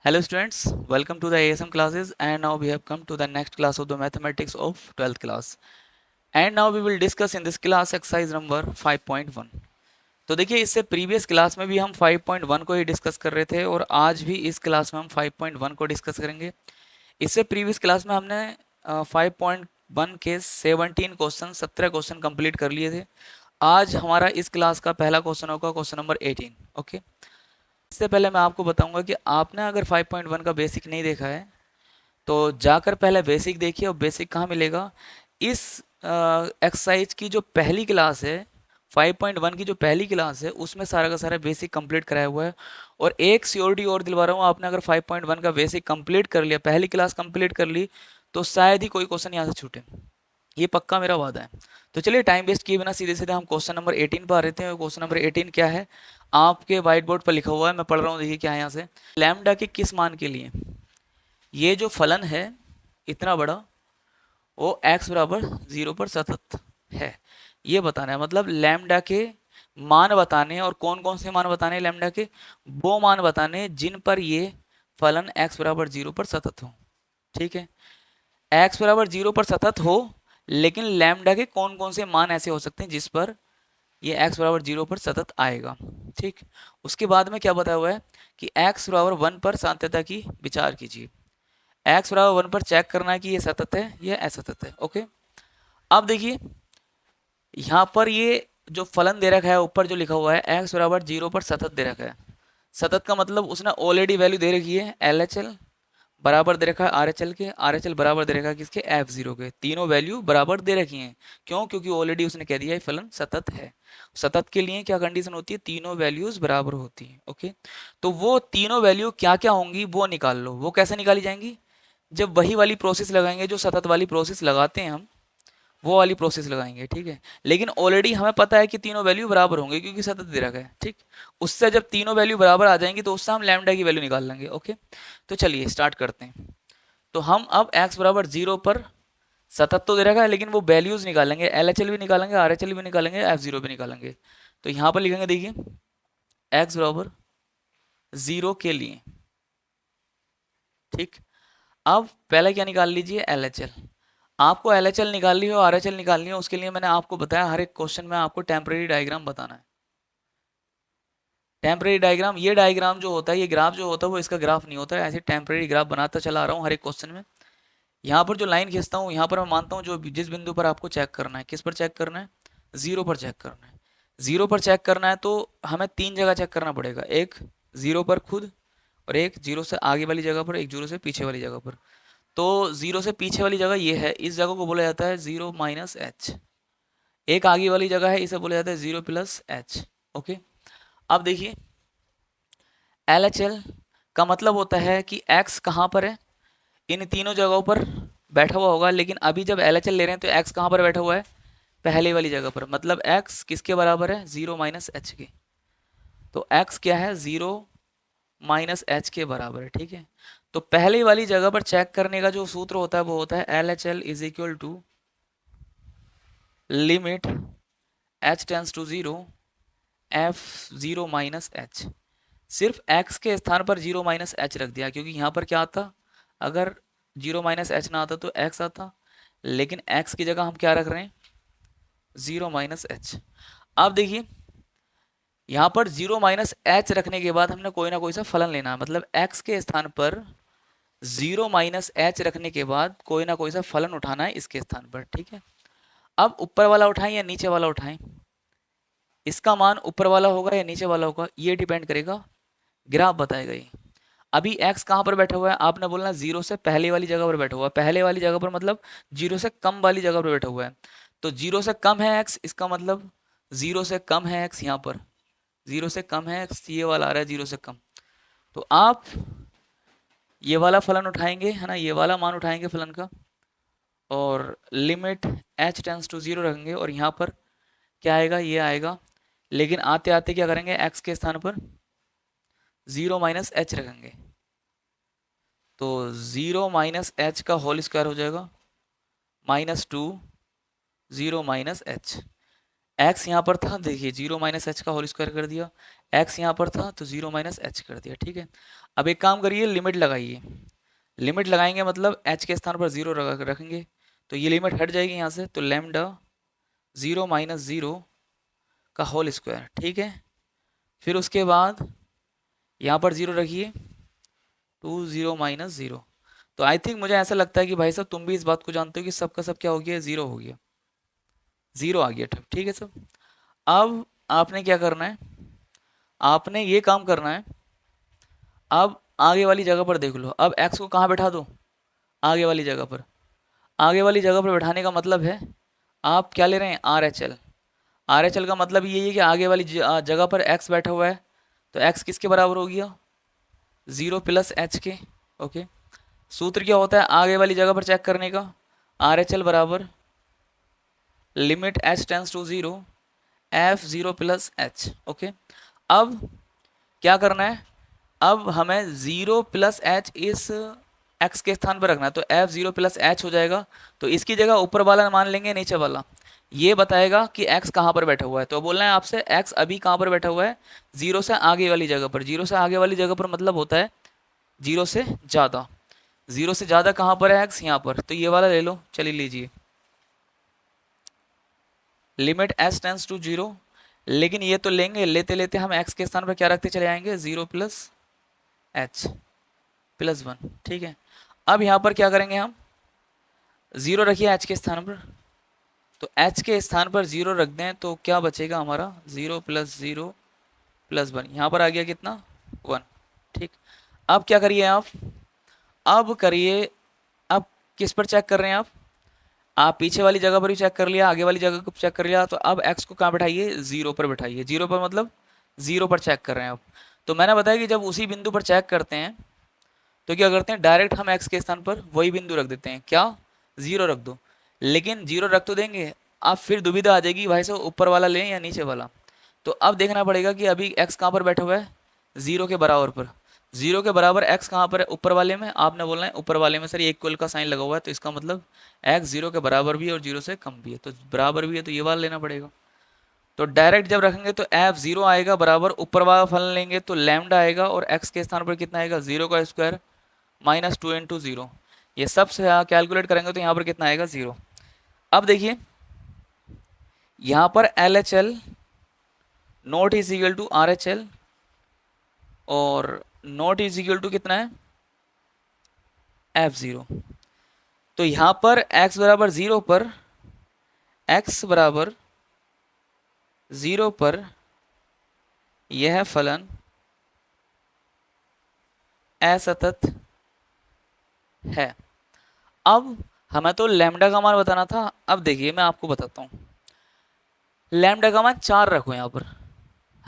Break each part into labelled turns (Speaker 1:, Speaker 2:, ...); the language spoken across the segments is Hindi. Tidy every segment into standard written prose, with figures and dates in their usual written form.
Speaker 1: Hello students, welcome to the ASM classes and now we have come to the next class of the mathematics of 12th class. And now we will discuss in this class exercise number 5.1. तो देखिए इससे प्रीवियस क्लास में भी हम 5.1 को ही डिस्कस कर रहे थे और आज भी इस क्लास में हम 5.1 को डिस्कस करेंगे। इससे प्रीवियस क्लास में हमने 5.1 के 17 क्वेश्चन 17 क्वेश्चन कंप्लीट कर लिए थे। आज हमारा इस क्लास का पहला क्वेश्चन होगा क्वेश्चन नंबर 18। ओके, इससे पहले मैं आपको बताऊंगा कि आपने अगर 5.1 का बेसिक नहीं देखा है तो जाकर पहले बेसिक देखिए। और बेसिक कहाँ मिलेगा? इस एक्सरसाइज की जो पहली क्लास है, 5.1 की जो पहली क्लास है उसमें सारा का सारा बेसिक कंप्लीट कराया हुआ है। और एक सियोरिटी और दिलवा रहा हूँ, आपने अगर 5.1 का बेसिक कंप्लीट कर लिया, पहली क्लास कंप्लीट कर ली, तो शायद ही कोई क्वेश्चन यहाँ से छूटे। ये पक्का मेरा वादा है। तो चलिए टाइम वेस्ट किए बिना सीधे सीधे हम क्वेश्चन नंबर 18 पर आ रहे थे। क्वेश्चन नंबर 18 क्या है? आपके व्हाइट बोर्ड पर लिखा हुआ है, मैं पढ़ रहा हूँ, देखिए क्या है यहाँ से। लैम्डा के किस मान के लिए ये जो फलन है इतना बड़ा वो x बराबर 0 पर सतत है, ये बताना है। मतलब लैम्डा के मान बताने, और कौन कौन से मान बताने लैम्डा के? वो मान बताने जिन पर ये फलन x बराबर 0 पर सतत हो। ठीक है, x बराबर 0 पर सतत हो, लेकिन लैम्डा के कौन कौन से मान ऐसे हो सकते हैं जिस पर ये x बराबर 0 पर सतत आएगा। ठीक, उसके बाद में क्या बताया हुआ है कि x बराबर 1 पर सात्यता की विचार कीजिए। x बराबर 1 पर चेक करना है कि ये सतत है या असतत है। ओके, अब देखिए यहाँ पर ये जो फलन दे रखा है, ऊपर जो लिखा हुआ है x बराबर 0 पर सतत दे रखा है। सतत का मतलब उसने ऑलरेडी वैल्यू दे रखी है, LHL बराबर दे रखा है RHL के, RHL बराबर दे रखा है किसके? F0 के। तीनों वैल्यू बराबर दे रखी हैं। क्यों? क्योंकि ऑलरेडी उसने कह दिया है फलन सतत है। सतत के लिए क्या कंडीशन होती है? तीनों वैल्यूज बराबर होती हैं। ओके, तो वो तीनों वैल्यू क्या क्या होंगी वो निकाल लो। वो कैसे निकाली जाएंगी? जब वही वाली प्रोसेस लगाएंगे जो सतत वाली प्रोसेस लगाते हैं हम, वो वाली प्रोसेस लगाएंगे। ठीक है, लेकिन ऑलरेडी हमें पता है कि तीनों वैल्यू बराबर होंगे क्योंकि सतत दे रखा है। ठीक, उससे जब तीनों वैल्यू बराबर आ जाएंगी तो उससे हम लैम्डा की वैल्यू निकाल लेंगे। ओके, तो चलिए स्टार्ट करते हैं। तो हम अब x बराबर 0 पर सतत तो दे रखा है, लेकिन वो वैल्यूज निकालेंगे, LHL भी निकालेंगे, RHL भी निकालेंगे, F0 भी निकालेंगे। तो यहाँ पर लिखेंगे, देखिए x बराबर 0 के लिए। ठीक, अब पहले क्या निकाल लीजिए? LHL। आपको LHL निकालनी हो, RHL निकालनी हो, उसके लिए मैंने आपको बताया हर एक क्वेश्चन में आपको टेम्परेरी डायग्राम बताना है। टेम्परेरी डायग्राम, ये डायग्राम जो होता है, ये ग्राफ जो होता है वो इसका ग्राफ नहीं होता है। ऐसे टेम्परेरी ग्राफ बनाता चला आ रहा हूँ हर एक क्वेश्चन में। यहाँ पर जो लाइन खींचता हूँ, यहाँ पर मैं मानता हूँ जो जिस बिंदु पर आपको चेक करना है, किस पर चेक करना है? 0 पर चेक करना है। 0 पर चेक करना है तो हमें 3 जगह चेक करना पड़ेगा। एक 0 पर खुद, और एक 0 से आगे वाली जगह पर, एक 0 से पीछे वाली जगह पर। तो 0 से पीछे वाली जगह ये है, इस जगह को बोला जाता है 0 माइनस एच। एक आगे वाली जगह है, इसे बोला जाता है 0 प्लस एच। ओके, अब देखिए LHL का मतलब होता है कि x कहाँ पर है? इन तीनों जगहों पर बैठा हुआ होगा, लेकिन अभी जब LHL ले रहे हैं तो x कहाँ पर बैठा हुआ है? पहले वाली जगह पर। मतलब x किसके बराबर है? 0 माइनस एच के। तो x क्या है? 0 माइनस एच के बराबर है। ठीक है, तो पहले वाली जगह पर चेक करने का जो सूत्र होता है वो होता है LHL is equal to limit h tends to 0 f 0 minus h. सिर्फ x के स्थान पर 0 माइनस एच रख दिया, क्योंकि यहाँ पर क्या आता? अगर 0 माइनस एच ना आता तो x आता, लेकिन x की जगह हम क्या रख रहे हैं? 0 माइनस एच। अब देखिए यहाँ पर 0 माइनस एच रखने के बाद हमने कोई ना कोई सा फलन लेना है। मतलब x के स्थान पर 0 माइनस एच रखने के बाद कोई ना कोई सा फलन उठाना है इसके स्थान पर। ठीक है, अब ऊपर वाला उठाएं या नीचे वाला उठाएं? इसका मान ऊपर वाला होगा या नीचे वाला होगा, ये डिपेंड करेगा, ग्राफ बताएगा ये। अभी x कहाँ पर बैठा हुआ है? आपने बोलना 0 से पहले वाली जगह पर बैठा हुआ है। पहले वाली जगह पर मतलब 0 से कम वाली जगह पर बैठा हुआ है। तो 0 से कम है x, इसका मतलब 0 से कम है x। यहाँ पर 0 से कम है x, ये वाला आ रहा है 0 से कम। तो आप ये वाला फलन उठाएंगे, है ना, ये वाला मान उठाएंगे फलन का, और लिमिट h टेंस टू 0 रखेंगे, और यहाँ पर क्या आएगा? ये आएगा। लेकिन आते आते क्या करेंगे? x के स्थान पर 0 माइनस एच रखेंगे। तो 0 माइनस एच का होल स्क्वायर हो जाएगा -2 0 माइनस एच। एक्स यहाँ पर था, देखिए 0 माइनस एच का होल स्क्वायर कर दिया, एक्स यहाँ पर था तो 0 माइनस एच कर दिया, ठीक है। अब एक काम करिए, लिमिट लगाइए, लिमिट लगाएंगे मतलब एच के स्थान पर 0 रखेंगे, तो ये लिमिट हट जाएगी यहाँ से, तो लैम्डा 0 माइनस 0 का होल स्क्वायर, ठीक है। फिर उसके बाद यहाँ पर 0 रखिए, 0 माइनस 0। तो आई थिंक मुझे ऐसा लगता है कि भाई साहब तुम भी इस बात को जानते हो कि सबका सब क्या हो गया, 0 हो गया, 0 आ गया, ठीक है सब। अब आपने क्या करना है, आपने ये काम करना है, अब आगे वाली जगह पर देख लो, अब x को कहाँ बैठा दो, आगे वाली जगह पर। आगे वाली जगह पर बैठाने का मतलब है आप क्या ले रहे हैं, are H L. Are H L का मतलब ये है कि आगे वाली जगह पर x बैठा हुआ है, तो x किसके बराबर हो गया, 0 प्लस एच के, ओके। सूत्र क्या होता है आगे वाली जगह पर चेक करने का, आर एच एल बराबर limit h tends to 0 f 0 plus h, okay. अब क्या करना है, अब हमें 0 प्लस एच इस x के स्थान पर रखना है, तो एफ 0 प्लस एच हो जाएगा। तो इसकी जगह ऊपर वाला मान लेंगे, नीचे वाला ये बताएगा कि x कहाँ पर बैठा हुआ है। तो बोलना है आपसे x अभी कहाँ पर बैठा हुआ है, 0 से आगे वाली जगह पर। 0 से आगे वाली जगह पर मतलब होता है 0 से ज़्यादा। 0 से ज़्यादा कहाँ पर है x, यहाँ पर, तो ये वाला ले लो, चलिए लीजिए, लिमिट एच टेंस टू 0। लेकिन ये तो लेंगे, लेते लेते हम x के स्थान पर क्या रखते चले आएंगे, 0 प्लस एच प्लस 1, ठीक है। अब यहाँ पर क्या करेंगे हम, 0 रखिए h के स्थान पर, तो h के स्थान पर 0 रख दें तो क्या बचेगा हमारा, 0 प्लस 0 प्लस 1, यहाँ पर आ गया कितना, 1, ठीक। अब क्या करिए आप, अब करिए, अब किस पर चेक कर रहे हैं आप पीछे वाली जगह पर भी चेक कर लिया, आगे वाली जगह को चेक कर लिया, तो अब x को कहाँ बैठाइए, 0 पर बैठाइए। 0 पर मतलब 0 पर चेक कर रहे हैं आप। तो मैंने बताया कि जब उसी बिंदु पर चेक करते हैं तो क्या करते हैं, डायरेक्ट हम x के स्थान पर वही बिंदु रख देते हैं, क्या, 0 रख दो। लेकिन 0 रख तो देंगे, अब फिर दुविधा आ जाएगी भाई साहब ऊपर वाला लें या नीचे वाला। तो अब देखना पड़ेगा कि अभी x कहाँ पर बैठा हुआ है, 0 के बराबर पर। 0 के बराबर x कहाँ पर है, ऊपर वाले में। आपने बोलना है ऊपर वाले में, सर ये इक्वल का साइन लगा हुआ है, तो इसका मतलब x 0 के बराबर भी है और 0 से कम भी है, तो बराबर भी है तो ये वाला लेना पड़ेगा। तो डायरेक्ट जब रखेंगे तो f 0 आएगा बराबर, ऊपर वाला फलन लेंगे तो लैम्डा आएगा, और x के स्थान पर कितना आएगा, 0 का स्क्वायर माइनस 2 इंटू 0। ये सब से कैलकुलेट करेंगे तो यहाँ पर कितना आएगा, 0। अब देखिए यहाँ पर L H L not is equal to R H L, और नॉट इज इक्वल टू कितना है, f0। तो यहाँ पर x बराबर 0 पर, x बराबर 0 पर यह फलन असतत है। अब हमें तो लैम्डा का मान बताना था। अब देखिए मैं आपको बताता हूँ, लैम्डा का मान 4 रखो यहाँ पर,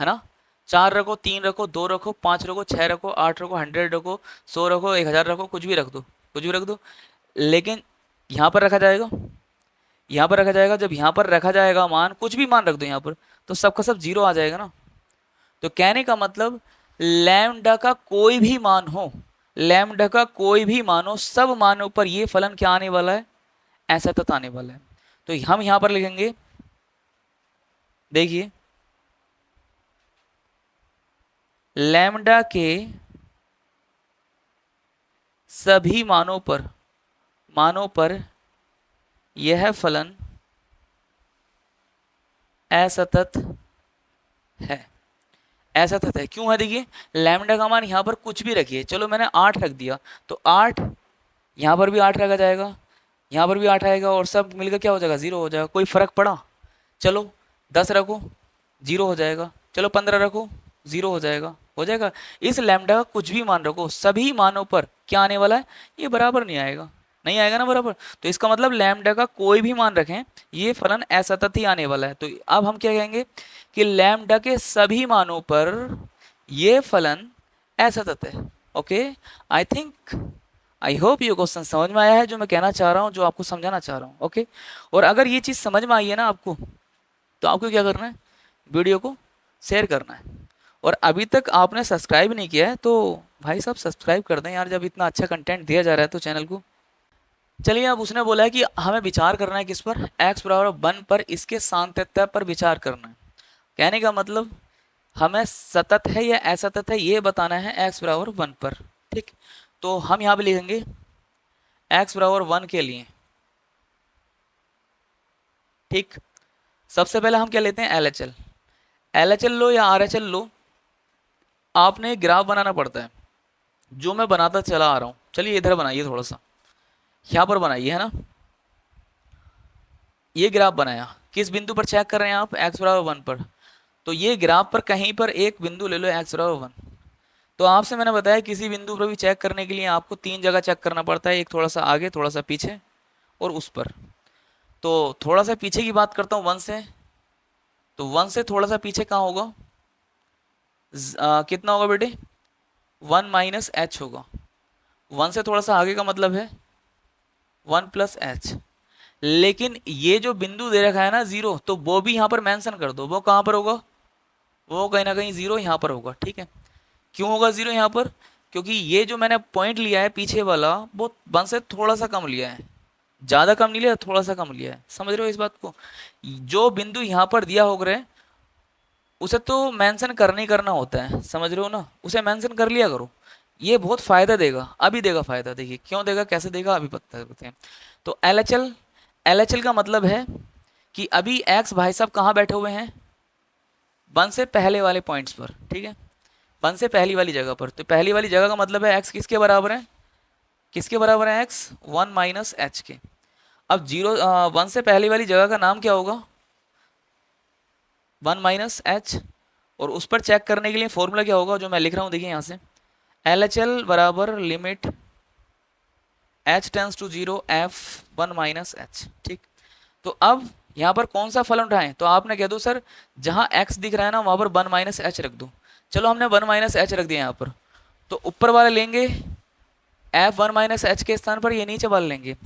Speaker 1: है ना, 4 रखो, 3 रखो, 2 रखो, 5 रखो, 6 रखो, 8 रखो, 100 रखो, 100 रखो, 1000 रखो, कुछ भी रख दो, कुछ भी रख दो। लेकिन यहाँ पर रखा जाएगा, यहाँ पर रखा जाएगा, जब यहाँ पर रखा जाएगा मान, कुछ भी मान रख दो यहाँ पर, तो सबका सब 0 आ जाएगा ना। तो कहने का मतलब लैम्डा का कोई भी मान हो, लैम्डा का कोई भी मान हो, सब मानों पर ये फलन क्या आने वाला है, ऐसा तक आने वाला है। तो हम यहाँ पर लिखेंगे, देखिए लैम्डा के सभी मानों पर यह फलन असतत है। असतत है क्यों है, देखिए लैम्डा का मान यहाँ पर कुछ भी रखिए, चलो मैंने 8 रख दिया, तो 8 यहाँ पर भी 8 रखा जाएगा, यहाँ पर भी 8 आएगा, और सब मिलकर क्या हो जाएगा, 0 हो जाएगा। कोई फर्क पड़ा, चलो 10 रखो 0 हो जाएगा, चलो 15 रखो 0 हो जाएगा, हो जाएगा। इस लैम्डा का कुछ भी मान रखो, सभी मानों पर क्या आने वाला है, ये बराबर नहीं आएगा, नहीं आएगा ना बराबर। तो इसका मतलब लैम्डा का कोई भी मान रखें, ये फलन असतत ही आने वाला है। तो अब हम क्या कहेंगे कि लैम्डा के सभी मानों पर ये फलन असतत है। Okay, I think, I hope ये क्वेश्चन समझ में आया है, जो मैं कहना चाह रहा हूँ, जो आपको समझाना चाह रहा हूँ। ओके, और अगर ये चीज़ समझ में आई है ना आपको, तो आपको क्या करना है, वीडियो को शेयर करना है। और अभी तक आपने सब्सक्राइब नहीं किया है तो भाई साहब सब्सक्राइब कर दें यार, जब इतना अच्छा कंटेंट दिया जा रहा है तो चैनल को। चलिए, अब उसने बोला है कि हमें विचार करना है किस पर, x बराबर 1 पर, इसके सातत्य पर विचार करना है। कहने का मतलब हमें सतत है या असतत है ये बताना है x बराबर 1 पर। ठीक, तो हम यहाँ पे लिखेंगे x बराबर 1 के लिए। ठीक, सबसे पहले हम क्या लेते हैं, LHL। LHL लो या RHL लो, आपने एक ग्राफ बनाना पड़ता है, जो मैं बनाता चला आ रहा हूँ। चलिए इधर बनाइए, थोड़ा सा यहाँ पर बनाइए, है ना। ये ग्राफ बनाया, किस बिंदु पर चेक कर रहे हैं आप, x बराबर 1 पर। तो ये ग्राफ पर कहीं पर एक बिंदु ले लो x बराबर 1। तो आपसे मैंने बताया किसी बिंदु पर भी चेक करने के लिए आपको तीन जगह चेक करना पड़ता है, एक थोड़ा सा आगे, थोड़ा सा पीछे और उस पर। तो थोड़ा सा पीछे की बात करता हूँ 1 से, तो 1 से थोड़ा सा पीछे कहाँ होगा, कितना होगा बेटे, 1 माइनस एच होगा। 1 से थोड़ा सा आगे का मतलब है 1 प्लस एच। लेकिन ये जो बिंदु दे रखा है ना 0, तो वो भी यहाँ पर मेंशन कर दो, वो कहाँ पर होगा, वो कहीं ना कहीं 0 यहाँ पर होगा। ठीक है, क्यों होगा 0 यहाँ पर, क्योंकि ये जो मैंने पॉइंट लिया है पीछे वाला, वो 1 से थोड़ा सा कम लिया है, ज़्यादा कम नहीं लिया, थोड़ा सा कम लिया है। समझ रहे हो इस बात को, जो बिंदु यहाँ पर दिया होगा उसे तो मेंशन करना ही करना होता है, समझ रहे हो ना, उसे मेंशन कर लिया करो। ये बहुत फायदा देगा, अभी देगा फायदा, देखिए क्यों देगा, कैसे देगा, अभी पता करते हैं। तो LHL, LHL का मतलब है कि अभी एक्स भाई साहब कहाँ बैठे हुए हैं, 1 से पहले वाले पॉइंट्स पर। ठीक है, 1 से पहली वाली जगह पर, तो पहली वाली जगह का मतलब है एक्स किसके बराबर है, किसके बराबर है एक्स, 1 माइनस एच के। अब 1 से पहली वाली जगह का नाम क्या होगा, 1 माइनस एच। और उस पर चेक करने के लिए फॉर्मूला क्या होगा, जो मैं लिख रहा हूँ, देखिए यहाँ से, LHL बराबर limit h tends to 0 f 1 minus h. ठीक, तो अब यहाँ पर कौन सा फलन उठाएं, तो आपने कह दो सर जहाँ x दिख रहा है ना वहाँ पर 1 माइनस एच रख दो। चलो हमने 1 माइनस एच रख दिया यहाँ पर, तो ऊपर वाले लेंगे f 1 माइनस एच के स्थान पर, ये नीचे वाले लेंगे,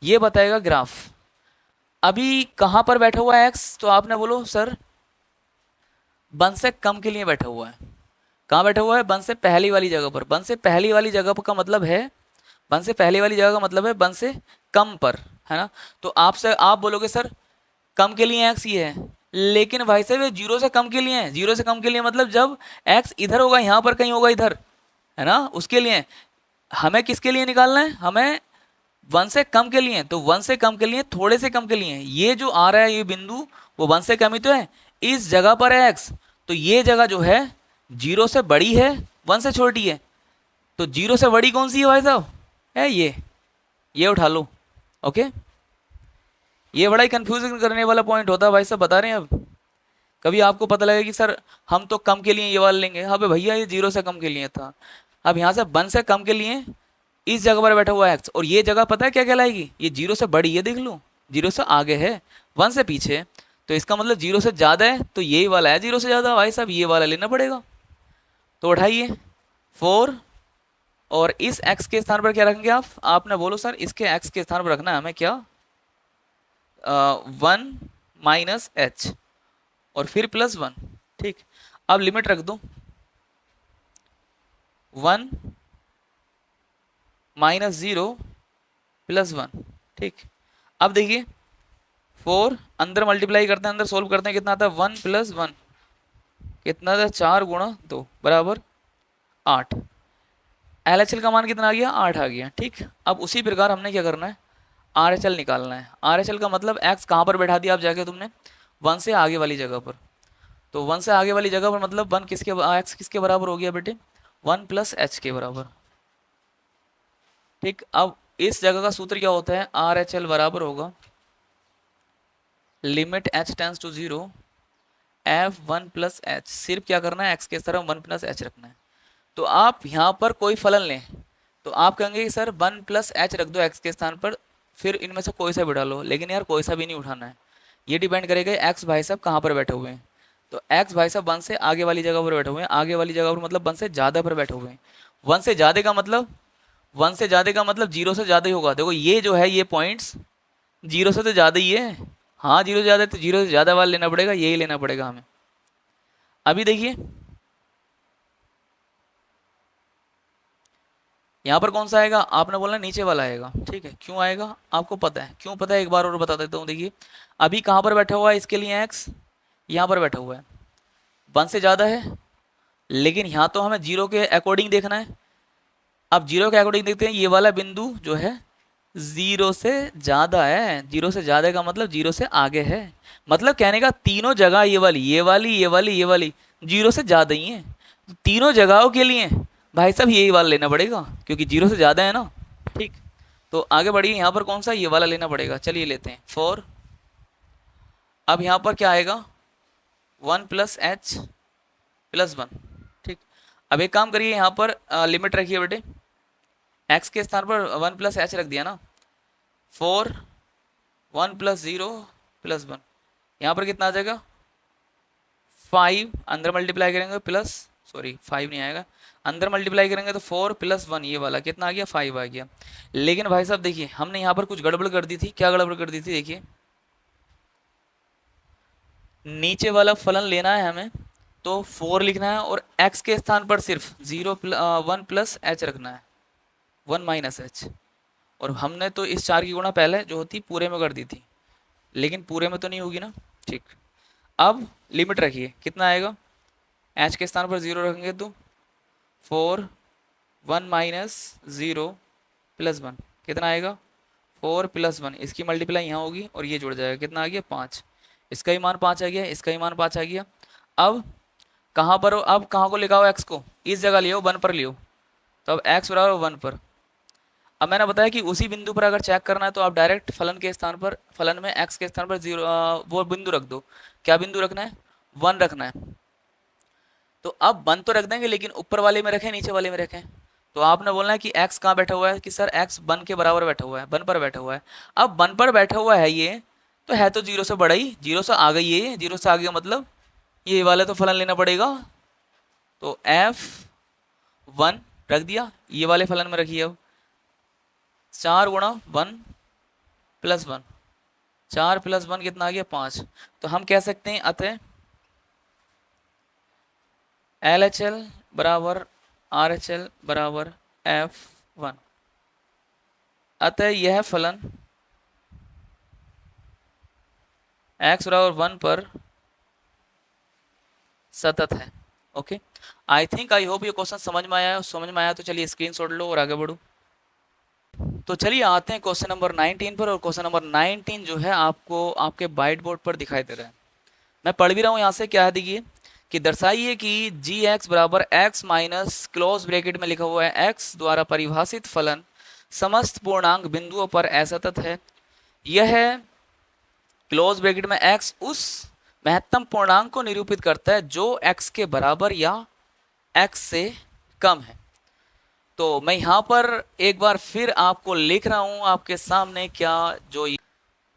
Speaker 1: ये बताएगा ग्राफ। अभी कहाँ पर बैठा हुआ है x, तो आपने बोलो सर 1 से कम के लिए बैठा हुआ है। कहाँ बैठा हुआ है, 1 से पहली वाली जगह पर। 1 से पहली वाली जगह का मतलब है, 1 से पहली वाली जगह का मतलब है 1 से कम पर, है ना। तो आपसे आप बोलोगे सर कम के लिए एक्स ये है, लेकिन भाई साहब ये 0 से कम के लिए है। 0 से कम के लिए मतलब जब एक्स इधर होगा, यहाँ पर कहीं होगा इधर, है ना, उसके लिए। हमें किसके लिए निकालना है, हमें 1 से कम के लिए। तो 1 से कम के लिए, थोड़े से कम के लिए, ये जो आ रहा है ये बिंदु, वो 1 से कम ही तो है, इस जगह पर है एक्स। तो ये जगह जो है 0 से बड़ी है, 1 से छोटी है। तो 0 से बड़ी कौन सी है भाई साहब, है ये उठा लो। ओके, ये बड़ा ही कंफ्यूजन करने वाला पॉइंट होता है भाई साहब, बता रहे हैं। अब कभी आपको पता लगे कि सर हम तो कम के लिए ये वाला लेंगे, हाँ भैया ये 0 से कम के लिए था। अब यहाँ से 1 से कम के लिए इस जगह पर बैठा हुआ है एक्स, और ये जगह पता है क्या कहलाएगी, ये 0 से बड़ी है, देख लो 0 से आगे है, 1 से पीछे है। तो इसका मतलब 0 से ज़्यादा है, तो यही वाला है 0 से ज़्यादा, भाई साहब ये वाला लेना पड़ेगा। तो उठाइए 4, और इस x के स्थान पर क्या रखेंगे आप, आपने बोलो सर इसके x के स्थान पर रखना है हमें क्या, 1 माइनस एच और फिर +1। ठीक, अब लिमिट रख दो 1 माइनस 0 +1। ठीक, अब देखिए 4 अंदर मल्टीप्लाई करते हैं, अंदर सोल्व करते हैं, कितना आता है 1 + 1, कितना था 4 × 2 बराबर 8। LHL का मान कितना आ गया, 8 आ गया। ठीक, अब उसी प्रकार हमने क्या करना है, RHL निकालना है। RHL का मतलब x कहाँ पर बैठा दिया आप जाके तुमने, 1 से आगे वाली जगह पर। तो 1 से आगे वाली जगह पर मतलब 1 किसके, x किसके बराबर हो गया बेटे, 1 + h के बराबर। ठीक, अब इस जगह का सूत्र क्या होता है, RHL बराबर होगा limit h tends to 0 f 1 + h। सिर्फ क्या करना है, x के तरफ 1 + h रखना है। तो आप यहाँ पर कोई फलन लें, तो आप कहेंगे कि सर 1 + h रख दो x के स्थान पर, फिर इनमें से कोई सा भी डालो। लेकिन यार कोई सा भी नहीं उठाना है, ये डिपेंड करेगा x भाई साहब कहाँ पर बैठे हुए हैं। तो x भाई साहब 1 से आगे वाली जगह पर बैठे हुए हैं, आगे वाली जगह पर मतलब 1 से ज़्यादा पर बैठे हुए हैं। 1 से ज़्यादा का मतलब, 1 से ज़्यादा का मतलब 0 से ज़्यादा ही होगा। देखो ये जो है ये पॉइंट्स 0 से तो ज़्यादा ही है, हाँ 0 से ज़्यादा है, तो 0 से ज़्यादा वाला लेना पड़ेगा, यही लेना पड़ेगा हमें। अभी देखिए यहाँ पर कौन सा आएगा, आपने बोला नीचे वाला आएगा, ठीक है। क्यों आएगा आपको पता है, क्यों पता है, एक बार और बता देता हूँ। देखिए अभी कहाँ पर बैठा हुआ है इसके लिए एक्स, यहाँ पर बैठा हुआ है, 1 से ज़्यादा है, लेकिन यहाँ तो हमें जीरो के अकॉर्डिंग देखना है। अब जीरो के अकॉर्डिंग देखते हैं, ये वाला बिंदु जो है जीरो से ज़्यादा है, जीरो से ज़्यादा का मतलब जीरो से आगे है, मतलब कहने का तीनों जगह ये वाली ये वाली ये वाली ये वाली जीरो से ज़्यादा ही है। तो तीनों जगहों के लिए भाई साहब यही वाला लेना पड़ेगा, क्योंकि जीरो से ज़्यादा है ना, ठीक। तो आगे बढ़िए, यहाँ पर कौन सा, ये वाला लेना पड़ेगा, चलिए लेते हैं 4। अब यहाँ पर क्या आएगा, 1+h+1, ठीक। अब एक काम करिए, यहाँ पर लिमिट रखिए बेटे, x के स्थान पर 1+h रख दिया ना, 4 1+0+1, यहाँ पर कितना आ जाएगा 5, अंदर मल्टीप्लाई करेंगे प्लस, सॉरी 5 नहीं आएगा, अंदर मल्टीप्लाई करेंगे तो 4+1, ये वाला कितना आ गया 5 आ गया। लेकिन भाई साहब देखिए हमने यहाँ पर कुछ गड़बड़ कर दी थी, क्या गड़बड़ कर दी थी, देखिए नीचे वाला फलन लेना है हमें तो 4 लिखना है, और x के स्थान पर सिर्फ 1+h रखना है, 1-h। और हमने तो इस 4 की गुणा पहले जो होती पूरे में कर दी थी, लेकिन पूरे में तो नहीं होगी ना, ठीक। अब लिमिट रखिए, कितना आएगा, h के स्थान पर 0 रखेंगे तो 4 1-0+1 कितना आएगा 4+1, इसकी मल्टीप्लाई यहाँ होगी और ये जुड़ जाएगा, कितना आ गया 5, इसका ही मान 5 आ गया, इसका ही मान 5 आ गया। अब कहाँ पर हो, अब कहाँ को लिखा हो, x को इस जगह लियो, 1 पर लियो, तो अब x बराबर 1 पर। अब मैंने बताया कि उसी बिंदु पर अगर चेक करना है तो आप डायरेक्ट फलन के स्थान पर, फलन में x के स्थान पर 0 वो बिंदु रख दो, क्या बिंदु रखना है 1 रखना है। तो अब 1 तो रख देंगे, लेकिन ऊपर वाले में रखें नीचे वाले में रखें, तो आपने बोलना है कि x कहाँ बैठा हुआ है, कि सर x 1 के बराबर बैठा हुआ है, 1 पर बैठा हुआ है। अब 1 पर बैठा हुआ है ये, तो है तो 0 से बड़ा ही, 0 से आ गई ये, 0 से आ गया मतलब ये वाला तो फलन लेना पड़ेगा, तो f1 रख दिया, ये वाले फलन में रखिए। अब 4×1+1, 4+1 कितना आ गया 5। तो हम कह सकते हैं अतः LHL बराबर RHL बराबर F1, अतः यह फलन x बराबर 1 पर सतत है। Okay, I think I hope ये क्वेश्चन समझ में आया, समझ में आया तो चलिए स्क्रीनशॉट लो और आगे बढ़ो। तो चलिए आते हैं क्वेश्चन नंबर 19 पर, और क्वेश्चन नंबर 19 जो है आपको आपके वाइट बोर्ड पर दिखाई दे रहा है, मैं पढ़ भी रहा हूँ यहाँ से। क्या है देखिए, कि दर्शाइए कि जी एक्स बराबर एक्स माइनस क्लोज ब्रैकेट में लिखा हुआ है एक्स द्वारा परिभाषित फलन समस्त पूर्णांक बिंदुओं पर असतत है। यह क्लोज ब्रैकेट में एक्स उस महत्तम पूर्णांक को निरूपित करता है जो एक्स के बराबर या एक्स से कम है। तो मैं यहाँ पर एक बार फिर आपको लिख रहा हूँ आपके सामने, क्या जो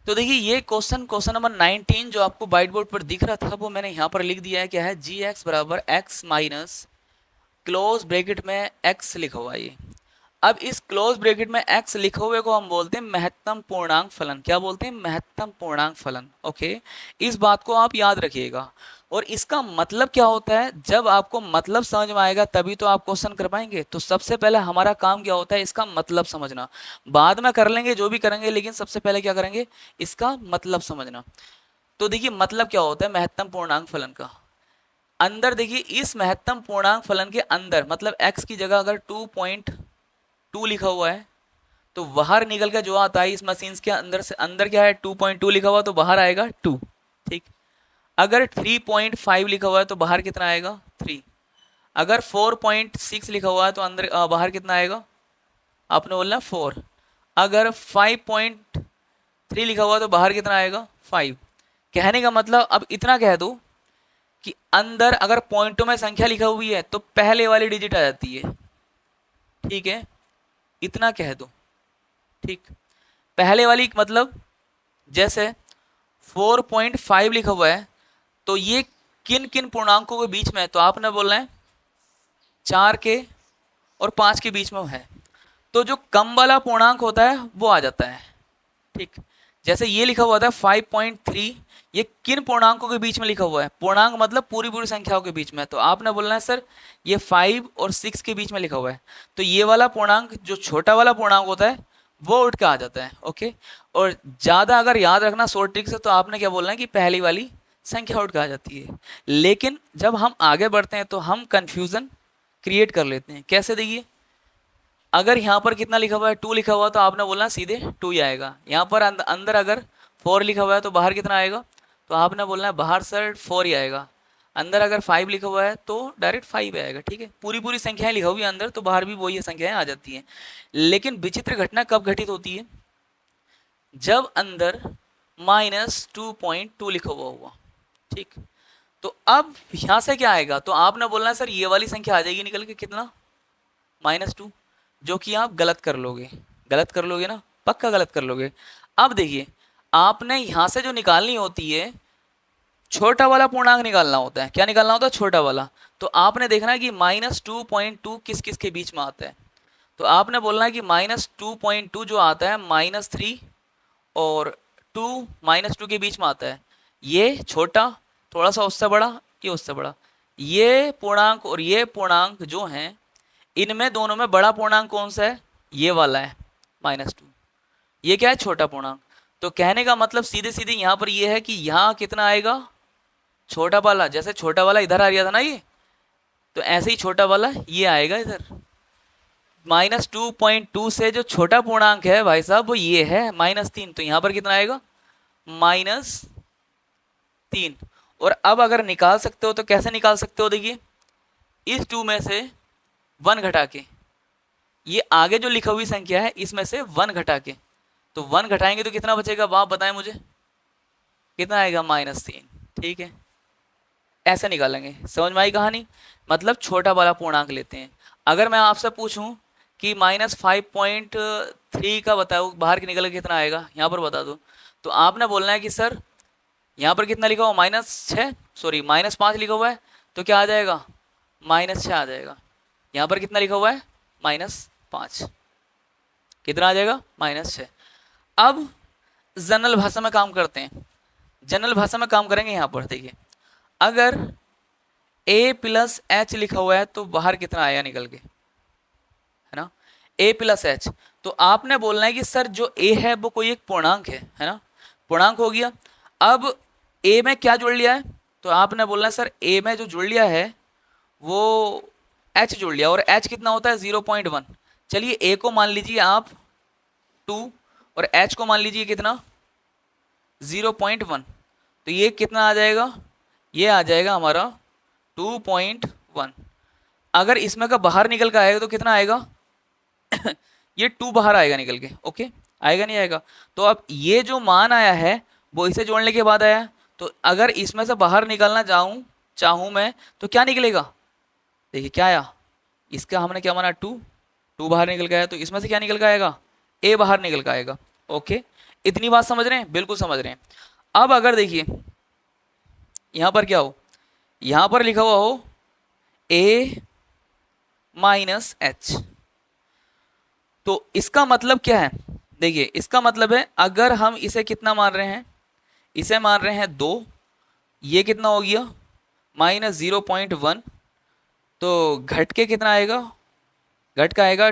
Speaker 1: तो देखिए ये क्वेश्चन नंबर 19 जो आपको व्हाइट बोर्ड पर दिख रहा था वो मैंने यहाँ पर लिख दिया है, क्या है जी एक्स बराबर एक्स माइनस क्लोज ब्रैकेट में एक्स लिखा हुआ है ये। अब इस क्लोज ब्रैकेट में एक्स लिखे हुए को हम बोलते हैं महत्तम पूर्णांक फलन, क्या बोलते हैं महत्तम पूर्णांक फलन। ओके, इस बात को आप याद रखिएगा। और इसका मतलब क्या होता है, जब आपको मतलब समझ में आएगा तभी तो आप क्वेश्चन कर पाएंगे। तो सबसे पहले हमारा काम क्या होता है, इसका मतलब समझना, बाद में कर लेंगे जो भी करेंगे, लेकिन सबसे पहले क्या करेंगे, इसका मतलब समझना। तो देखिए मतलब क्या होता है महत्तम पूर्णांक फलन का, अंदर देखिए इस महत्तम पूर्णांक फलन के अंदर, मतलब x की जगह अगर 2.2 लिखा हुआ है तो बाहर निकल कर जो आता है इस मशीन के अंदर से, अंदर क्या है 2.2 लिखा हुआ तो बाहर आएगा 2, ठीक। अगर 3.5 लिखा हुआ है तो बाहर कितना आएगा 3। अगर 4.6 लिखा हुआ है तो अंदर बाहर कितना आएगा, आपने बोलना 4। अगर 5.3 लिखा हुआ है तो बाहर कितना आएगा 5। कहने का मतलब अब इतना कह दो कि अंदर अगर पॉइंटों में संख्या लिखा हुई है तो पहले वाली डिजिट आ जाती है, ठीक है, इतना कह दो, ठीक। पहले वाली मतलब जैसे 4.5 लिखा हुआ है तो ये किन किन पूर्णांकों के बीच में है, तो आपने बोलना है 4 के और 5 के बीच में है, तो जो कम वाला पूर्णांक होता है वो आ जाता है, ठीक। जैसे ये लिखा हुआ था 5.3, ये किन पूर्णांकों के बीच में लिखा हुआ है? पूर्णांक मतलब पूरी पूरी संख्याओं के बीच में। तो आपने बोलना है सर ये 5 और 6 के बीच में लिखा हुआ है, तो ये वाला पूर्णांक जो छोटा वाला पूर्णांक होता है वो उठ के आ जाता है। ओके, और ज़्यादा अगर याद रखना शॉर्ट ट्रिक से, तो आपने क्या बोलना है कि पहली वाली संख्या उठ के आ जाती है। लेकिन जब हम आगे बढ़ते हैं तो हम कंफ्यूजन क्रिएट कर लेते हैं। कैसे? देखिए, अगर यहाँ पर कितना लिखा हुआ है 2 लिखा हुआ है, तो आपने बोलना सीधे 2 ही आएगा। यहाँ पर अंदर अगर 4 लिखा हुआ है तो बाहर कितना आएगा? तो आपने बोलना है बाहर सर 4 ही आएगा। अंदर अगर 5 लिखा हुआ है तो डायरेक्ट 5 आएगा। ठीक है, पूरी पूरी संख्याएं लिखा हुई है अंदर, तो बाहर भी वही संख्याएं आ जाती हैं। लेकिन विचित्र घटना कब घटित होती है? जब अंदर -2.2 लिखा हुआ होगा। ठीक, तो अब यहाँ से क्या आएगा? तो आपने बोलना है सर ये वाली संख्या आ जाएगी निकल के, कितना? -2, जो कि आप गलत कर लोगे। गलत कर लोगे ना, पक्का गलत कर लोगे। अब देखिए, आपने यहां से जो निकालनी होती है, छोटा वाला पूर्णांक निकालना होता है। क्या निकालना होता है? छोटा वाला। तो आपने देखना है कि -2.2 किस किस के बीच में आता है। तो आपने बोलना है कि -2.2 जो आता है -3 और 2 -2 के बीच में आता है। ये छोटा, थोड़ा सा उससे बड़ा, ये उससे बड़ा। ये पूर्णांक और ये पूर्णांक जो हैं, इनमें दोनों में बड़ा पूर्णांक कौन सा है? ये वाला है -2। ये क्या है? छोटा पूर्णांक। तो कहने का मतलब सीधे सीधे यहाँ पर ये है कि यहाँ कितना आएगा? छोटा वाला। जैसे छोटा वाला इधर आ गया था ना ये, तो ऐसे ही छोटा वाला ये आएगा इधर। -2.2 से जो छोटा पूर्णांक है भाई साहब वो ये है -3। तो यहाँ पर कितना आएगा? -3। और अब अगर निकाल सकते हो तो कैसे निकाल सकते हो? देखिए, इस 2 में से 1 घटा के, ये आगे जो लिखा हुई संख्या है इसमें से 1 घटा के, तो 1 घटाएंगे तो कितना बचेगा? आप बताएं मुझे, कितना आएगा? -3। ठीक है, ऐसे निकालेंगे। समझ में आई कहानी? मतलब छोटा वाला पूर्णांक लेते हैं। अगर मैं आपसे पूछूं कि -5.3 का बताओ बाहर के निकल के कितना आएगा, यहाँ पर बता दो, तो आपने बोलना है कि सर यहाँ पर कितना लिखा हुआ? -6, सॉरी -5 लिखा हुआ है, तो क्या आ जाएगा? -6 आ जाएगा। यहाँ पर कितना लिखा हुआ है? -5, कितना आ जाएगा? -6। अब जनरल भाषा में काम करते हैं। जनरल भाषा में काम करेंगे। यहाँ पर देखिए, अगर a+h लिखा हुआ है तो बाहर कितना आएगा निकल के, है ना? a+h। तो आपने बोलना है कि सर जो a है वो कोई एक पूर्णांक है ना? पूर्णांक हो गया। अब a में क्या जोड़ लिया है? तो आपने बोलना है सर a में जो जोड़ लिया है वो h जोड़ लिया, और h कितना होता है? 0.1। चलिए a को मान लीजिए आप 2 और h को मान लीजिए कितना? 0.1। तो ये कितना आ जाएगा? ये आ जाएगा हमारा 2.1। अगर इसमें का बाहर निकल कर आएगा तो कितना आएगा? ये 2 बाहर आएगा निकल के। ओके, आएगा नहीं आएगा? तो अब ये जो मान आया है वो इसे जोड़ने के बाद आया। तो अगर इसमें से बाहर निकलना चाहूँ मैं तो क्या निकलेगा? देखिए क्या आया, इसका हमने क्या माना? 2 बाहर निकल के आया, तो इसमें से क्या निकल के आएगा? a बाहर निकल के आएगा। ओके, इतनी बात समझ रहे हैं? बिल्कुल समझ रहे हैं। अब अगर देखिए यहाँ पर क्या हो, यहाँ पर लिखा हुआ हो a -h, तो इसका मतलब क्या है? देखिए, इसका मतलब है अगर हम इसे कितना मान रहे हैं? इसे मान रहे हैं 2, ये कितना हो गया? -0.1। तो घट के कितना आएगा? घट का आएगा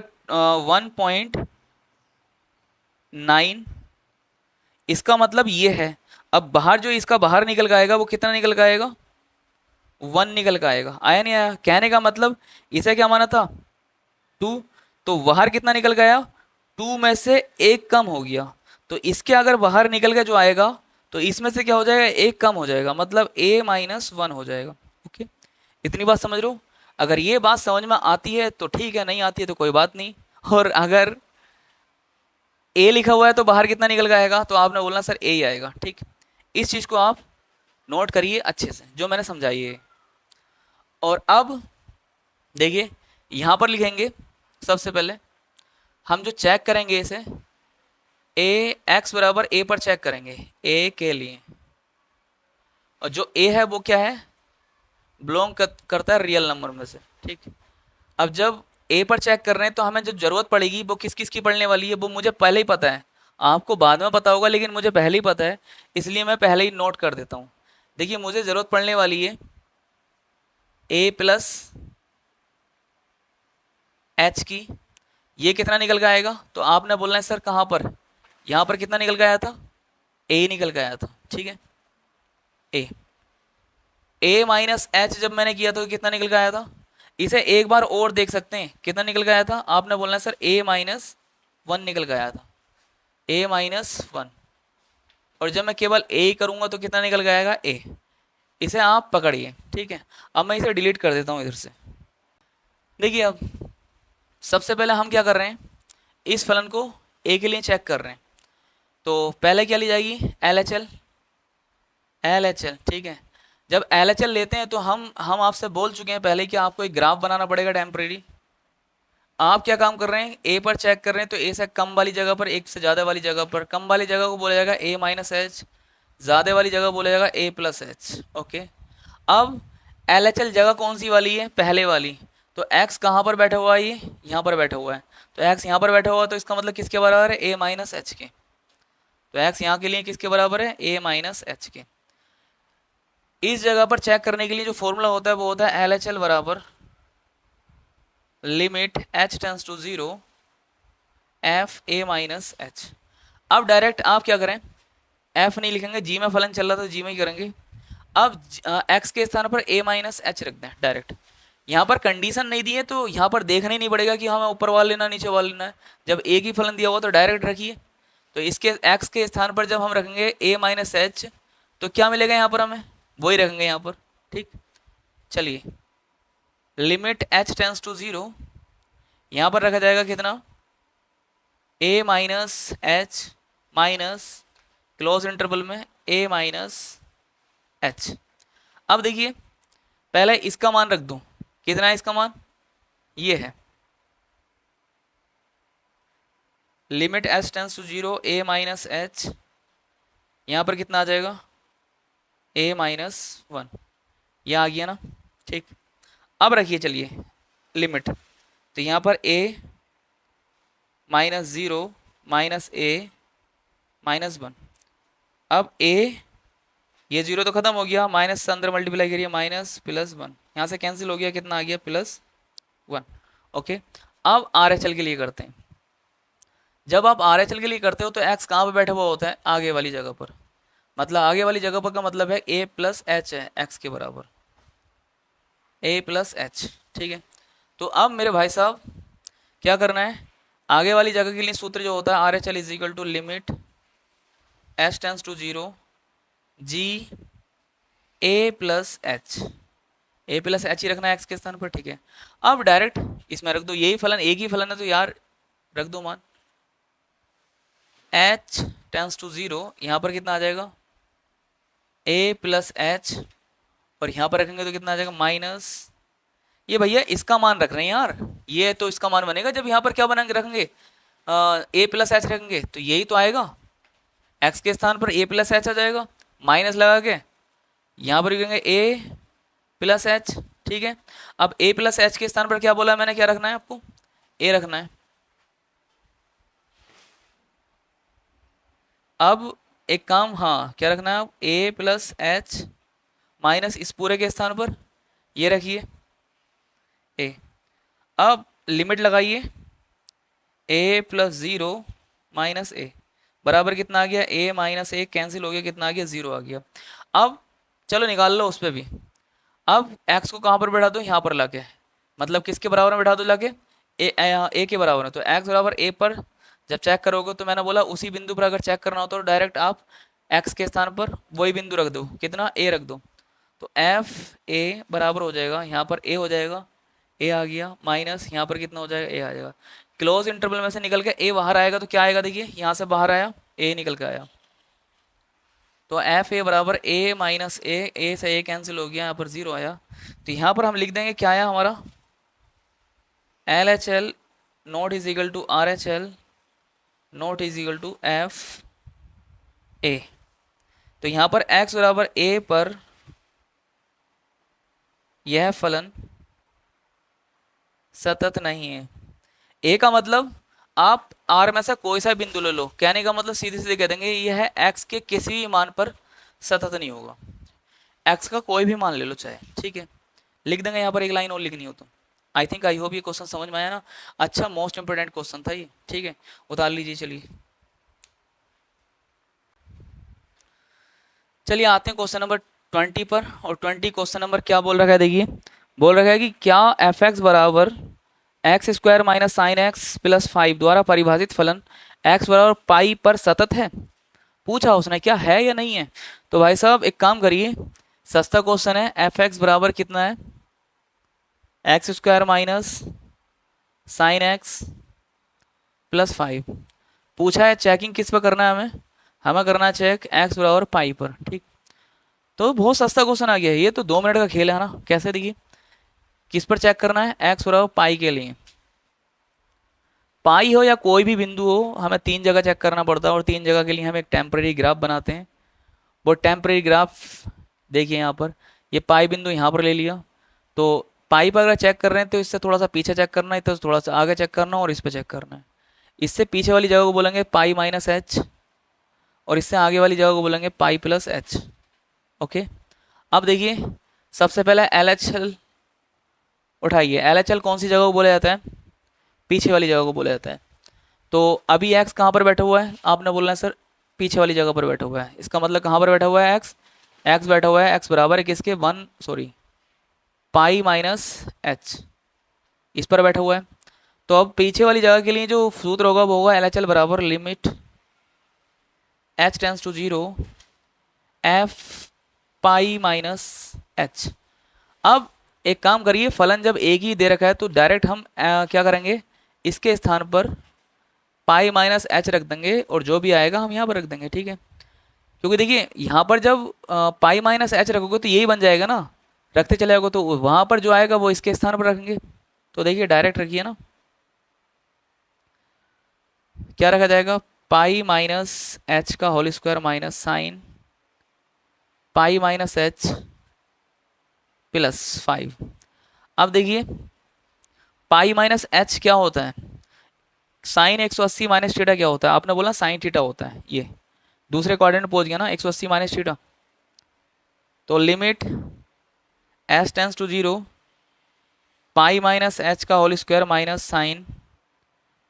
Speaker 1: 1.9। इसका मतलब ये है, अब बाहर जो इसका बाहर निकल के आएगा वो कितना निकल के आएगा? 1 निकल के आएगा। आया नहीं आया? कहने का मतलब इसे क्या माना था? 2, तो बाहर कितना निकल गया? 2 में से 1 कम हो गया। तो इसके अगर बाहर निकल के जो आएगा तो इसमें से क्या हो जाएगा? 1 कम हो जाएगा, मतलब a -1 हो जाएगा। ओके, इतनी बात समझ लो। अगर ये बात समझ में आती है तो ठीक है, नहीं आती है तो कोई बात नहीं। और अगर a लिखा हुआ है तो बाहर कितना निकल के आएगा? तो आपने बोलना सर a ही आएगा। ठीक, इस चीज को आप नोट करिए अच्छे से जो मैंने समझाई है। और अब देखिए यहां पर लिखेंगे, सबसे पहले हम जो चेक करेंगे इसे x बराबर a पर चेक करेंगे a के लिए, और जो a है वो क्या है? बिलोंग करता है रियल नंबर में से। ठीक, अब जब a पर चेक कर रहे हैं तो हमें जो जरूरत पड़ेगी वो किस किस की पड़ने वाली है वो मुझे पहले ही पता है। आपको बाद में पता होगा लेकिन मुझे पहले ही पता है, इसलिए मैं पहले ही नोट कर देता हूँ। देखिए मुझे ज़रूरत पड़ने वाली है ए प्लस एच की। ये कितना निकल के आएगा, तो आपने बोलना है सर कहाँ पर, यहाँ पर कितना निकल के आया था, ए निकल के आया था, ठीक है। ए ए माइनस एच जब मैंने किया तो कितना निकल के आया था, इसे एक बार और देख सकते हैं कितना निकल के आया था। आपने बोलना है सर ए माइनस वन निकल के आया था, ए माइनस वन। और जब मैं केवल ए ही करूंगा तो कितना निकल के आएगा, ए। इसे आप पकड़िए, ठीक है। अब मैं इसे डिलीट कर देता हूँ इधर से। देखिए अब सबसे पहले हम क्या कर रहे हैं, इस फलन को ए के लिए चेक कर रहे हैं। तो पहले क्या ली जाएगी, L H L, L H L, ठीक है। जब एल एच एल लेते हैं तो हम आपसे बोल चुके हैं पहले कि आपको एक ग्राफ बनाना पड़ेगा टेम्परेरी। आप क्या काम कर रहे हैं, ए पर चेक कर रहे हैं, तो ए से कम वाली जगह पर, एक से ज़्यादा वाली जगह पर, कम वाली जगह को बोला जाएगा ए माइनस एच, ज़्यादा वाली जगह बोला जाएगा ए प्लस एच, ओके। अब एल एच एल जगह कौन सी वाली है, पहले वाली। तो एक्स कहाँ पर बैठा हुआ है, ये यहाँ पर बैठा हुआ है। तो एक्स यहाँ पर बैठा हुआ है तो इसका मतलब किसके बराबर है, ए माइनस एच के। तो एक्स यहाँ के लिए किसके बराबर है, ए माइनस एच के। इस जगह पर चेक करने के लिए जो फॉर्मूला होता है वो होता है एल एच एल बराबर limit h tends to zero f a minus h. अब डायरेक्ट आप क्या करें, एफ नहीं लिखेंगे, जी में फलन चल रहा था जी में ही करेंगे। अब एक्स के स्थान पर ए माइनस एच रख दें डायरेक्ट। यहाँ पर कंडीशन नहीं दी है तो यहाँ पर देखना ही नहीं पड़ेगा कि हमें ऊपर वाला लेना नीचे वाला लेना है। जब ए की फलन दिया हुआ तो डायरेक्ट रखिए। तो इसके एक्स के स्थान पर जब हम रखेंगे ए माइनस एच तो क्या मिलेगा यहाँ पर, हमें वही रखेंगे यहाँ पर, ठीक। चलिए limit h tends to zero, यहाँ पर रखा जाएगा कितना, a minus h minus close interval में ए माइनस एच। अब देखिए पहले इसका मान रख दूं, कितना है इसका मान, ये है limit h tends to zero a minus h, यहाँ पर कितना आ जाएगा, ए माइनस वन, यह आ गया ना, ठीक। अब रखिए चलिए लिमिट, तो यहाँ पर ए माइनस ज़ीरो माइनस ए माइनस वन। अब ए, ये जीरो तो खत्म हो गया, माइनस से अंदर मल्टीप्लाई करिए, माइनस प्लस वन, यहाँ से कैंसिल हो गया, कितना आ गया, प्लस वन, ओके। अब आर एच एल के लिए करते हैं। जब आप आर एच एल के लिए करते हो तो एक्स कहाँ पर बैठा हुआ होता है, आगे वाली जगह पर। मतलब आगे वाली जगह पर का मतलब है ए प्लस एच है एक्स के बराबर, ए प्लस एच, ठीक है। तो अब मेरे भाई साहब क्या करना है, आगे वाली जगह के लिए सूत्र जो होता है R H L is equal to limit h tends to zero g a plus h, a plus h ही रखना है एक्स के स्थान पर, ठीक है। अब डायरेक्ट इसमें रख दो, यही फलन एक ही फलन है तो यार रख दो मान, एच टेंस टू जीरो, यहाँ पर कितना आ जाएगा, ए प्लस एच, और यहाँ पर रखेंगे तो कितना आ जाएगा, माइनस, ये भैया इसका मान रख रहे हैं यार, ये तो इसका मान बनेगा जब यहाँ पर क्या बनाएंगे, रखेंगे ए प्लस एच रखेंगे तो यही तो आएगा, एक्स के स्थान पर ए प्लस एच आ जाएगा, माइनस लगा के यहाँ पर लिखेंगे ए प्लस एच, ठीक है। अब ए प्लस एच के स्थान पर क्या बोला है मैंने, क्या रखना है आपको, ए रखना है। अब एक काम, हाँ क्या रखना है, ए प्लस एच माइनस इस पूरे के स्थान पर ये रखिए ए। अब लिमिट लगाइए, ए प्लस ज़ीरो माइनस ए बराबर कितना आ गया, ए माइनस ए कैंसिल हो गया, कितना आ गया, ज़ीरो आ गया। अब चलो निकाल लो उस पर भी। अब एक्स को कहाँ पर बैठा दो, यहाँ पर लाके, मतलब किसके बराबर में बैठा दो लाके, ए के बराबर है। तो एक्स बराबर ए पर जब चेक करोगे तो मैंने बोला उसी बिंदु पर अगर चेक करना हो तो डायरेक्ट आप एक्स के स्थान पर वही बिंदु रख दो, कितना, ए रख दो। तो एफ ए बराबर हो जाएगा, यहाँ पर ए हो जाएगा, ए आ गया, माइनस यहाँ पर कितना हो जाएगा, ए आ जाएगा। क्लोज इंटरवल में से निकल के ए बाहर आएगा तो क्या आएगा, देखिए यहाँ से बाहर आया, ए निकल के आया। तो एफ ए बराबर ए माइनस ए से ए कैंसिल हो गया, यहाँ पर जीरो आया। तो यहाँ पर हम लिख देंगे क्या आया हमारा, L H L not is equal to R H L not is equal to f a. तो यहाँ पर x बराबर ए पर यह फलन सतत नहीं है। ए का मतलब आप आर में से कोई सा बिंदु ले लो, कहने का मतलब सीधे सीधे कह देंगे यह एक्स के किसी भी मान पर सतत नहीं होगा। एक्स का कोई भी मान ले लो चाहे, ठीक है, लिख देंगे यहाँ पर, एक लाइन और लिखनी हो तो। आई थिंक आई होप ये क्वेश्चन समझ में आया ना। अच्छा, मोस्ट इंपोर्टेंट क्वेश्चन था ये, ठीक है, उतार लीजिए। चलिए चलिए आते हैं क्वेश्चन नंबर 20 पर। और 20 क्वेश्चन नंबर क्या बोल रखा है, देखिए बोल रखा है कि क्या एफ एक्स बराबर x square minus sign x plus 5 द्वारा परिभाषित फलन एक्स बराबर पाई पर सतत है। पूछा उसने क्या है या नहीं है। तो भाई साहब एक काम करिए, सस्ता क्वेश्चन है। एफ एक्स बराबर कितना है, x square minus sign x plus 5 पूछा है। चेकिंग किस पर करना है, हमें हमें करना है चेक एक्स बराबर पाई पर, ठीक। तो बहुत सस्ता क्वेश्चन आ गया है ये, तो 2 मिनट का खेल है ना। कैसे, देखिए किस पर चेक करना है, एक्स बराबर पाई के लिए। पाई हो या कोई भी बिंदु हो, हमें 3 जगह चेक करना पड़ता है, और 3 जगह के लिए हम एक टेम्परेरी ग्राफ बनाते हैं। वो टेम्परेरी ग्राफ देखिए यहाँ पर, ये पाई बिंदु यहाँ पर ले लिया। तो पाई पर अगर चेक कर रहे हैं तो इससे थोड़ा सा पीछे चेक करना है, तो थोड़ा सा आगे चेक करना है, और इस पर चेक करना है। इससे पीछे वाली जगह को बोलेंगे पाई माइनस एच, और इससे आगे वाली जगह को बोलेंगे पाई प्लस एच। ओके, अब देखिए सबसे पहले एल एच एल उठाइए। एल एच एल कौन सी जगह को बोला जाता है, पीछे वाली जगह को बोला जाता है। तो अभी एक्स कहाँ पर बैठा हुआ है, आपने बोलना है सर पीछे वाली जगह पर बैठा हुआ है। इसका मतलब कहाँ पर बैठा हुआ है, एक्स, एक्स बैठा हुआ है, एक्स बराबर है किसके, पाई माइनस एच, इस पर बैठा हुआ है। तो अब पीछे वाली जगह के लिए जो सूत्र होगा वो होगा एल एच एल बराबर limit h tends to 0 f pi minus h. अब एक काम करिए, फलन जब एक ही दे रखा है तो डायरेक्ट हम क्या करेंगे, इसके स्थान पर पाई माइनस एच रख देंगे, और जो भी आएगा हम यहाँ पर रख देंगे, ठीक है। क्योंकि देखिए यहाँ पर जब पाई माइनस एच रखोगे तो यही बन जाएगा ना, रखते चले जाओगे तो वहाँ पर जो आएगा वो इसके स्थान पर रखेंगे। तो देखिए डायरेक्ट रखिए ना, क्या रखा जाएगा, पाई माइनस एच का whole square minus sine pi minus h plus 5। अब देखिए पाई माइनस एच क्या होता है, साइन 180 माइनस थीटा क्या होता है, आपने बोला साइन थीटा होता है। ये दूसरे क्वाड्रेंट पहुंच गया ना, 180 माइनस थीटा। तो limit h tends to 0 pi minus h का whole square minus sine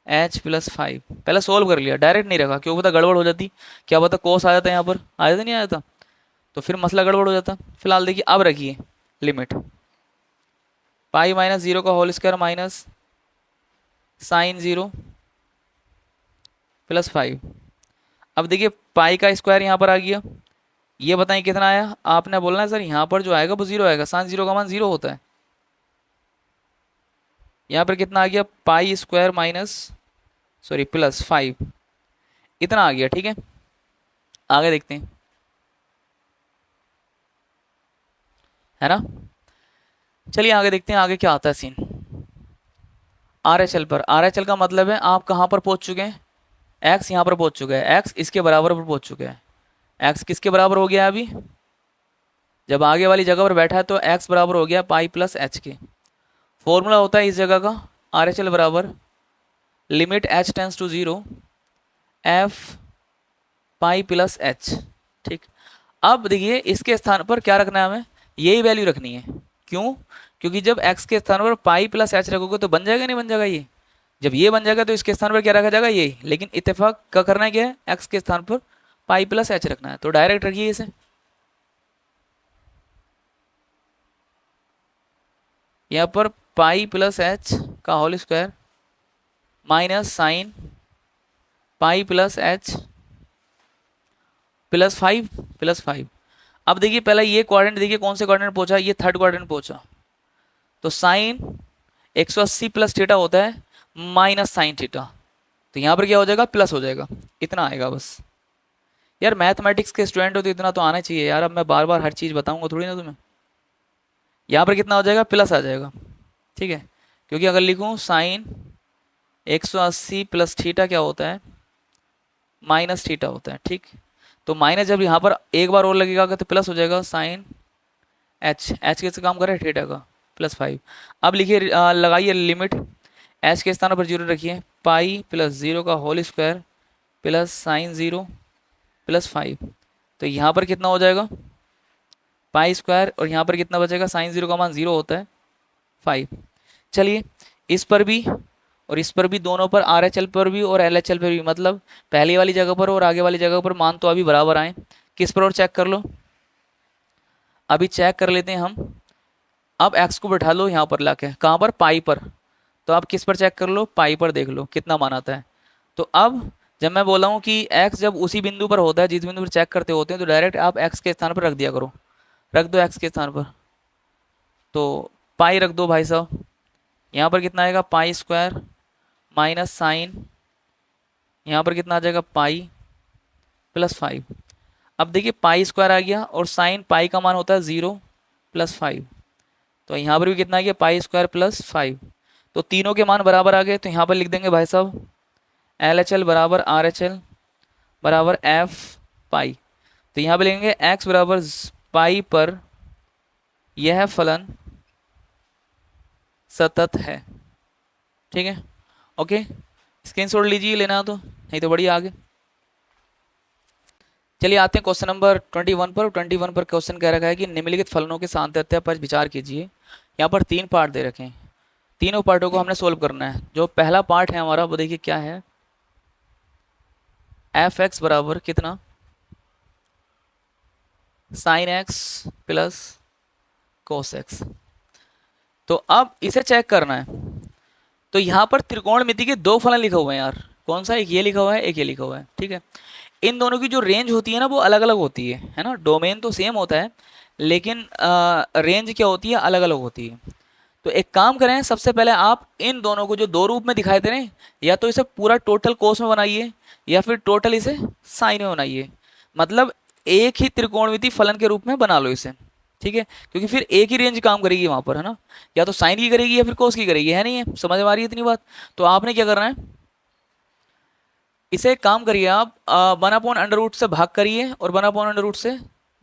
Speaker 1: h plus 5। पहले सोल्व कर लिया, डायरेक्ट नहीं रखा, क्यों पता गड़बड़ हो जाती, क्या पता कोस आ जाता यहाँ पर, आ जाता नहीं, आ जाता तो फिर मसला गड़बड़ हो जाता। फिलहाल देखिए अब रखिए लिमिट पाई माइनस 0 का whole square minus sine 0 plus 5। अब देखिए पाई का स्क्वायर यहाँ पर आ गया, ये बताएं कितना आया। आपने बोलना है सर यहाँ पर जो आएगा वो 0 आएगा, साइन 0 का मान 0 होता है। यहाँ पर कितना आ गया, पाई स्क्वायर माइनस प्लस 5, इतना आ गया, ठीक है। आगे देखते हैं, है ना। चलिए आगे देखते हैं आगे क्या आता है सीन। आर एच एल पर, आर एच एल का मतलब है आप कहाँ पर पहुंच चुके हैं, एक्स यहाँ पर पहुंच चुका है, एक्स इसके बराबर पर पहुंच चुका है। एक्स किसके बराबर हो गया अभी, जब आगे वाली जगह पर बैठा है तो एक्स बराबर हो गया पाई प्लस एच के। फॉर्मूला होता है इस जगह का, आर एच एल बराबर limit h tends to 0 f pi plus h, ठीक। अब देखिए इसके स्थान पर क्या रखना है हमें, यही वैल्यू रखनी है। क्यों, क्योंकि जब x के स्थान पर पाई प्लस एच रखोगे तो बन जाएगा नहीं बन जाएगा ये, जब ये बन जाएगा तो इसके स्थान पर क्या रखा जाएगा यही, लेकिन इत्तेफाक क्या करना है, क्या है x के स्थान पर पाई प्लस एच रखना है, तो डायरेक्ट रखिए इसे। यहाँ पर पाई प्लस एच का whole square minus sine pi plus h plus 5। अब देखिए पहला ये क्वाड्रेंट देखिए कौन से क्वाड्रेंट पहुंचा, ये थर्ड क्वाड्रेंट पहुंचा। तो साइन 180 प्लस थीटा होता है माइनस साइन थीटा, तो यहाँ पर क्या हो जाएगा, प्लस हो जाएगा, इतना आएगा बस। यार मैथमेटिक्स के स्टूडेंट हो तो इतना तो आना चाहिए यार, अब मैं बार बार हर चीज़ बताऊंगा थोड़ी ना तुम्हें। यहाँ पर कितना हो जाएगा, प्लस आ जाएगा, ठीक है। क्योंकि अगर लिखूँ साइन 180 प्लस थीटा क्या होता है, माइनस थीटा होता है, ठीक। तो माइनस जब यहाँ पर एक बार और लगेगा तो प्लस हो जाएगा साइन एच, एच किससे काम कर रहा है, थीटा का, प्लस 5। अब लिखिए लगाइए लिमिट एच के स्थान पर 0 रखिए पाई प्लस 0 का whole square plus sine 0 plus 5। तो यहाँ पर कितना हो जाएगा, पाई स्क्वायर, और यहाँ पर कितना बचेगा, साइन 0 का मान 0 होता है 5। चलिए इस पर भी और इस पर भी, दोनों पर, आर एच एल पर भी और एल एच एल पर भी, मतलब पहली वाली जगह पर और आगे वाली जगह पर मान तो अभी बराबर आए। किस पर और चेक कर लो, अभी चेक कर लेते हैं हम। अब x को बैठा लो यहाँ पर लाके, कहाँ पर, पाई पर। तो आप किस पर चेक कर लो, पाई पर देख लो कितना मान आता है। तो अब जब मैं बोला हूँ कि x जब उसी बिंदु पर होता है जिस बिंदु पर चेक करते होते हैं, तो डायरेक्ट आप x के स्थान पर रख दिया करो, रख दो x के स्थान पर। तो पाई रख दो भाई साहब, यहाँ पर कितना आएगा, पाई स्क्वायर माइनस साइन, यहाँ पर कितना आ जाएगा, पाई प्लस 5। अब देखिए पाई स्क्वायर आ गया और साइन पाई का मान होता है 0 प्लस 5। तो यहाँ पर भी कितना आ गया, पाई स्क्वायर प्लस 5। तो तीनों के मान बराबर आ गए। तो यहाँ पर लिख देंगे भाई साहब एल एच एल बराबर आर एच एल बराबर एफ पाई। तो यहाँ पर लिखेंगे एक्स बराबर पाई पर यह फलन सतत है। ठीक है, ओके, स्क्रीनशॉट लीजिए लेना तो, नहीं तो बढ़िया आगे। चलिए आते हैं क्वेश्चन नंबर 21 पर। 21 पर क्वेश्चन कह रखा है कि निम्नलिखित फलनों के सातत्य पर विचार कीजिए। यहाँ पर 3 पार्ट दे रखे हैं, तीनों पार्टों को हमने सोल्व करना है। जो पहला पार्ट है हमारा वो देखिए क्या है, एफ एक्स बराबर कितना, sign x plus cos x. तो अब इसे चेक करना है। तो यहाँ पर त्रिकोणमिति के 2 फलन लिखा हुए हैं यार, कौन सा, एक ये लिखा हुआ है, एक ये लिखा हुआ है। ठीक है, इन दोनों की जो रेंज होती है ना वो अलग अलग होती है ना। डोमेन तो सेम होता है लेकिन रेंज क्या होती है, अलग अलग होती है। तो एक काम करें, सबसे पहले आप इन दोनों को जो 2 रूप में दिखाई दे रहे हैं, या तो इसे पूरा टोटल कोस में बनाइए या फिर टोटल इसे साइन में बनाइए। मतलब एक ही त्रिकोणमिति फलन के रूप में बना लो इसे। ठीक है, क्योंकि फिर एक ही रेंज काम करेगी वहां पर, है ना। या तो साइन की करेगी या फिर कोस की करेगी, है नहीं है, समझ में आ रही है इतनी बात। तो आपने क्या करना है, इसे एक काम करिए आप, 1/√रूट से भाग करिए और 1/√रूट से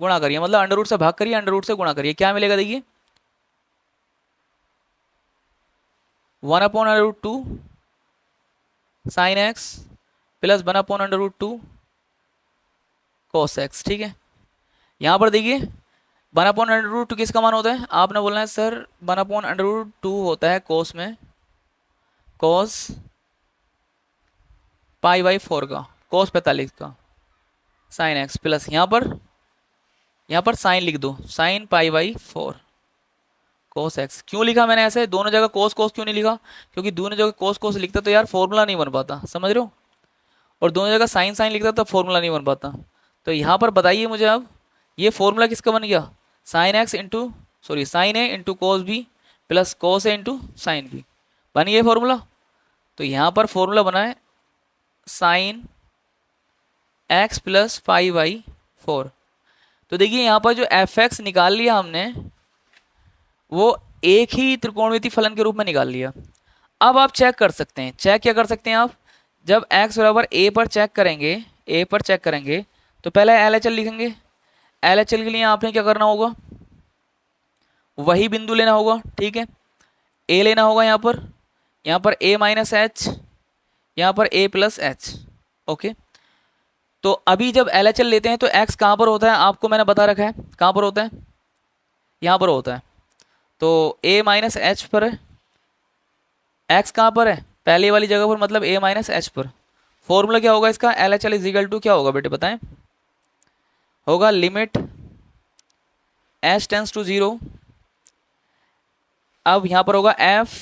Speaker 1: गुणा करिए। मतलब अंडर रूट से भाग करिए, अंडर रूट से गुणा करिए, क्या मिलेगा देखिए, 1/√2 sign x plus 1/√2 cos x. ठीक है, यहां पर देखिए 1/√2 किसका मान होता है, आपने बोलना है सर 1/√2 होता है कोस में, कोस पाई बाई 4 का, कोस 45 का, साइन एक्स प्लस यहाँ पर साइन लिख दो, sign pi by 4 cos x. क्यों लिखा मैंने ऐसे, दोनों जगह कोस कोस क्यों नहीं लिखा, क्योंकि दोनों जगह कोस कोस लिखता तो यार फॉर्मूला नहीं बन पाता, समझ रहे हो। और दोनों जगह साइन साइन लिखता तो फॉर्मूला नहीं बन पाता। तो यहाँ पर बताइए मुझे अब, ये फॉर्मूला किसका बन गया, sine x into sorry sine a into cos b plus cos a into sine b, बन गया फॉर्मूला। तो यहाँ पर फॉर्मूला बना है sine x plus pi by 4। तो देखिए यहाँ पर जो एफ एक्स निकाल लिया हमने वो एक ही त्रिकोणमिति फलन के रूप में निकाल लिया। अब आप चेक कर सकते हैं, चेक क्या कर सकते हैं आप, जब x बराबर a पर चेक करेंगे, a पर चेक करेंगे तो पहले एल एच एल लिखेंगे। एल एच एल के लिए आपने क्या करना होगा, वही बिंदु लेना होगा। ठीक है, a लेना होगा यहाँ पर a माइनस एच, यहाँ पर a प्लस एच। ओके, तो अभी जब एल एच एल लेते हैं तो x कहाँ पर होता है, आपको मैंने बता रखा है कहाँ पर होता है, यहाँ पर होता है। तो a माइनस एच पर है, x कहाँ पर है, पहले वाली जगह पर, मतलब a माइनस एच पर। फॉर्मूला क्या होगा इसका, L H L is equal to क्या होगा बेटे बताएं, होगा लिमिट h टेंस टू 0। अब यहाँ पर होगा f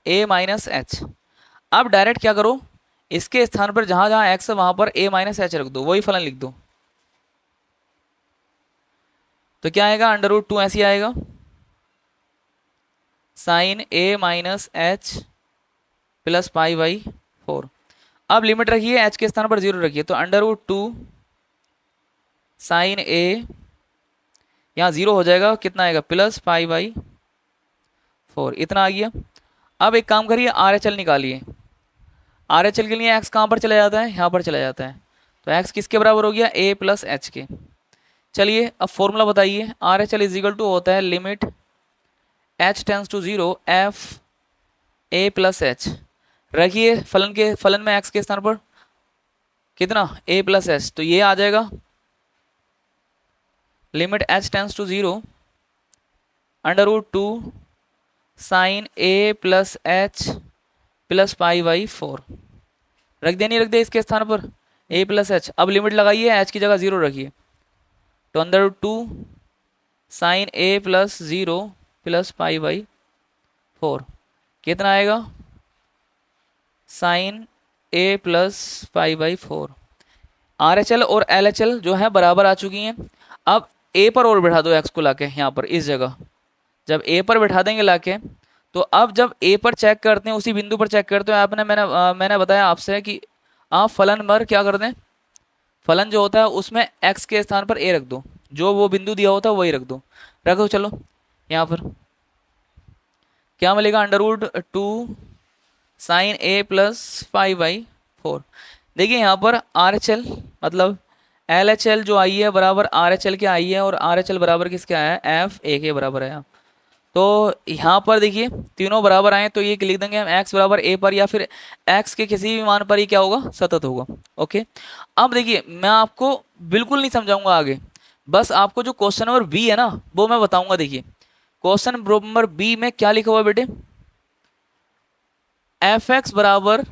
Speaker 1: a माइनस एच। अब डायरेक्ट क्या करो, इसके स्थान पर जहां जहां x है वहां पर a माइनस एच रख दो, वही फलन लिख दो। तो क्या आएगा, √2 ऐसे आएगा, sine a minus h plus pi by 4। अब लिमिट रखिए, h के स्थान पर 0 रखिए, तो √2 साइन a, यहाँ 0 हो जाएगा, कितना आएगा, प्लस पाई बाई 4, इतना आ गया। अब एक काम करिए, आर एच एल निकालिए। आर एच एल के लिए x कहाँ पर चला जाता है, यहाँ पर चला जाता है। तो x किसके बराबर हो गया, a प्लस एच के। चलिए अब फॉर्मूला बताइए, R H L is equal to होता है limit h tends to 0 f a plus h. रखिए फलन में x के स्थान पर कितना a प्लस एच, तो ये आ जाएगा limit h tends to 0 √2 sine a plus h plus pi by 4। रख दिया नहीं रख दिया इसके स्थान पर a प्लस एच। अब लिमिट लगाइए, h की जगह 0 रखिए, तो √2 sine a plus 0 plus pi by 4 कितना आएगा sine a plus pi by 4। RHL और LHL जो है बराबर आ चुकी हैं। अब a पर और बैठा दो x को लाके यहाँ पर इस जगह, जब a पर बैठा देंगे लाके, तो अब जब a पर चेक करते हैं, उसी बिंदु पर चेक करते हैं, मैंने बताया आपसे कि आप फलन पर क्या कर दें, फलन जो होता है उसमें x के स्थान पर a रख दो, जो वो बिंदु दिया होता है वही रख दो। रखो चलो, यहाँ पर क्या मिलेगा √2 sine a plus pi by 4। देखिए यहाँ पर RHL मतलब LHL जो आई है बराबर RHL के आई है, और RHL बराबर किसके आया है f a के बराबर आया। तो यहाँ पर देखिए तीनों बराबर आए, तो ये लिख देंगे हम x बराबर a पर, या फिर x के किसी भी मान पर ही क्या होगा सतत होगा। ओके, अब देखिए मैं आपको बिल्कुल नहीं समझाऊंगा आगे, बस आपको जो क्वेश्चन नंबर बी है ना वो मैं बताऊंगा। देखिए क्वेश्चन नंबर बी में क्या लिखा हुआ है बेटे, f(x) बराबर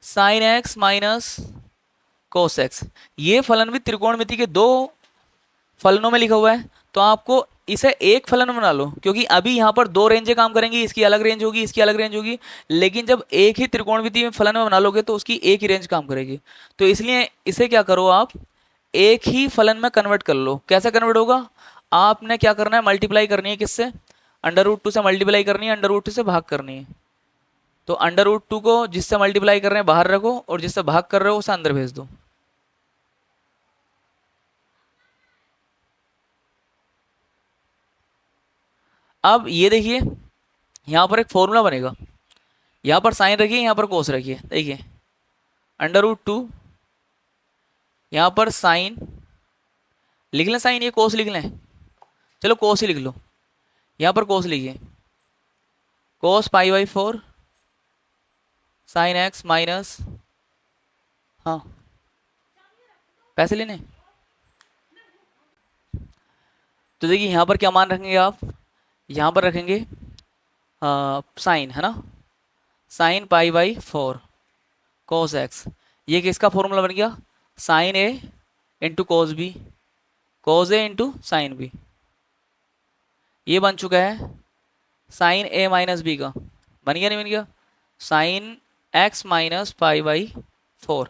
Speaker 1: sine x minus cos x। ये फलन भी त्रिकोणमिति के दो फलनों में लिखा हुआ है, तो आपको इसे एक फलन बना लो, क्योंकि अभी यहाँ पर दो रेंजें काम करेंगी, इसकी अलग रेंज होगी, इसकी अलग रेंज होगी, लेकिन जब एक ही त्रिकोणमिति में फलन में बना लोगे तो उसकी एक ही रेंज काम करेगी। तो इसलिए इसे क्या करो आप एक ही फलन में कन्वर्ट कर लो। कैसे कन्वर्ट होगा, आपने क्या करना है मल्टीप्लाई करनी है, किससे √2 से मल्टीप्लाई करनी है, √2 से भाग करनी है। तो √2 को जिससे मल्टीप्लाई कर रहे हैं बाहर रखो, और जिससे भाग कर रहे हो उसे अंदर भेज दो। अब ये देखिए यहाँ पर एक फॉर्मूला बनेगा, यहाँ पर साइन रखिए, यहाँ पर कोस रखिए। देखिए √2 यहाँ पर साइन लिख लें, साइन ये कोस लिख लें, चलो कोस ही लिख लो, यहाँ पर कोस लिखिए, cos pi by 4 sine x minus, हाँ पैसे लेने। तो देखिए यहाँ पर क्या मान रखेंगे आप, यहाँ पर रखेंगे साइन है ना, sine pi by 4 cos x। ये किसका फॉर्मूला बन गया, sine a into cos b, cos a into sine b। ये बन चुका है साइन a माइनस b का, बन गया नहीं बन गया, sine x minus pi by 4।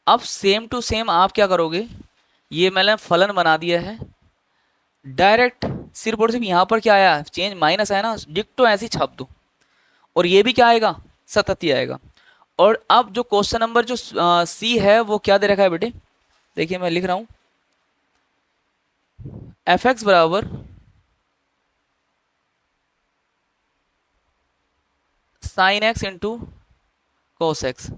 Speaker 1: अब सेम टू सेम आप क्या करोगे, ये मैंने फलन बना दिया है, डायरेक्ट सिर्फ और सिर्फ यहाँ पर क्या आया चेंज माइनस आया ना, डिक्टो ऐसे ही छाप दो, और ये भी क्या आएगा सतत ही आएगा। और अब जो क्वेश्चन नंबर जो सी है वो क्या दे रखा है बेटे, देखिए मैं लिख रहा हूं f(x) बराबर sine x into cos x।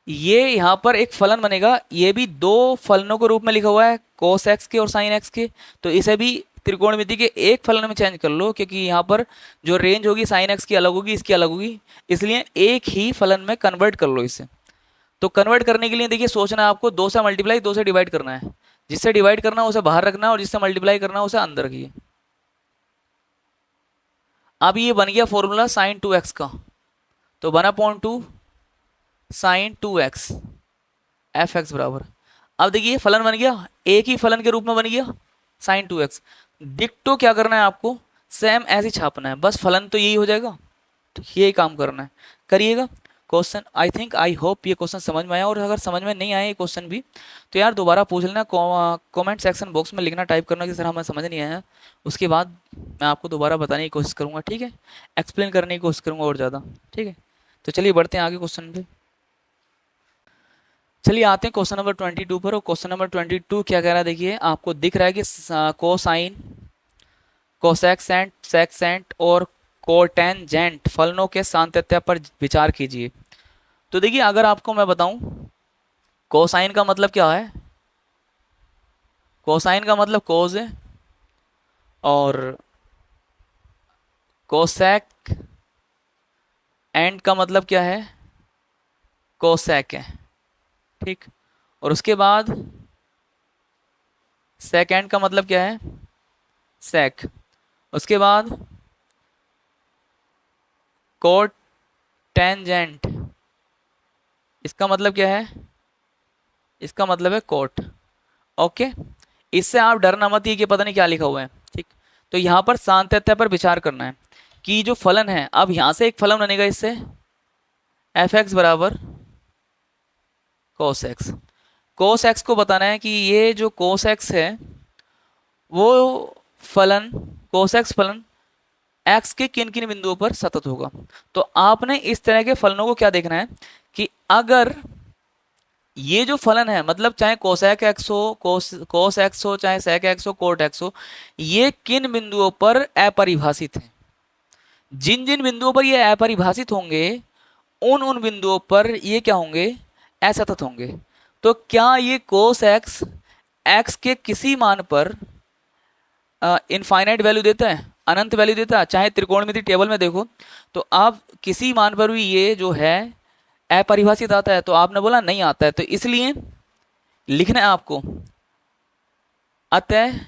Speaker 1: ये यहाँ पर एक फलन बनेगा, ये भी दो फलनों के रूप में लिखा हुआ है, कोस x के और साइन x के, तो इसे भी त्रिकोणमिति के एक फलन में चेंज कर लो, क्योंकि यहाँ पर जो रेंज होगी साइन x की अलग होगी, इसकी अलग होगी, इसलिए एक ही फलन में कन्वर्ट कर लो इसे। तो कन्वर्ट करने के लिए देखिए सोचना है आपको, 2 से मल्टीप्लाई 2 से डिवाइड करना है, जिससे डिवाइड करना है उसे बाहर रखना है, और जिससे मल्टीप्लाई करना है उसे अंदर रखिए। अब ये बन गया फॉर्मूला साइन 2x का, तो 1/2 साइन 2x f(x) बराबर, अब देखिए फलन बन गया, एक ही फलन के रूप में बन गया साइन 2x। डिक्टो क्या करना है आपको, सेम ऐसे छापना है, बस फलन तो यही हो जाएगा, तो यही काम करना है, करिएगा। Question I think I hope ये क्वेश्चन समझ में आया, और अगर समझ में नहीं आया ये क्वेश्चन भी तो यार दोबारा पूछ लेना, कमेंट सेक्शन बॉक्स में लिखना, टाइप करना कि सर हमें समझ नहीं आया, उसके बाद मैं आपको दोबारा बताने की कोशिश करूँगा, ठीक है, एक्सप्लेन करने की कोशिश करूँगा और ज़्यादा, ठीक है। तो चलिए बढ़ते हैं आगे क्वेश्चन पे, चलिए आते हैं क्वेश्चन नंबर 22 पर। और क्वेश्चन नंबर 22 क्या कह रहा है, देखिए आपको दिख रहा है कि कोसाइन, कोसेक्सेंट, सेक्सेंट और कोटेंजेंट फलनों के सातत्य पर विचार कीजिए। तो देखिए अगर आपको मैं बताऊं कोसाइन का मतलब क्या है, कोसाइन का मतलब कोस है, और कोसेक एंड का मतलब क्या है, कोसेक है, ठीक। और उसके बाद सेकेंड का मतलब क्या है, सेक। उसके बाद कोट टेंजेंट, इसका मतलब क्या है, इसका मतलब है कोट। ओके, इससे आप डरना मत ये कि पता नहीं क्या लिखा हुआ है, ठीक। तो यहाँ पर सातत्य पर विचार करना है कि जो फलन है, अब यहाँ से एक फलन बनेगा इससे, एफ एक्स बराबर कोस एक्स। कोस एक्स को बताना है कि ये जो कोस एक्स है वो फलन, कोस एक्स फलन एक्स के किन किन बिंदुओं पर सतत होगा। तो आपने इस तरह के फलनों को क्या देखना है कि अगर ये जो फलन है, मतलब चाहे कोसेक एक्स हो, कोस एक्स हो, चाहे सेक एक्स हो, कोट एक्स हो, ये किन बिंदुओं पर अपरिभाषित है। जिन जिन बिंदुओं पर ये अपरिभाषित होंगे उन उन बिंदुओं पर ये क्या होंगे, असतत होंगे। तो क्या ये कोस एक्स एक्स के किसी मान पर इनफाइनाइट वैल्यू देता है, अनंत वैल्यू देता है? चाहे त्रिकोणमिति टेबल में देखो तो आप किसी मान पर भी ये जो है अपरिभाषित आता है, तो आपने बोला नहीं आता है, तो इसलिए लिखना है आपको, अतः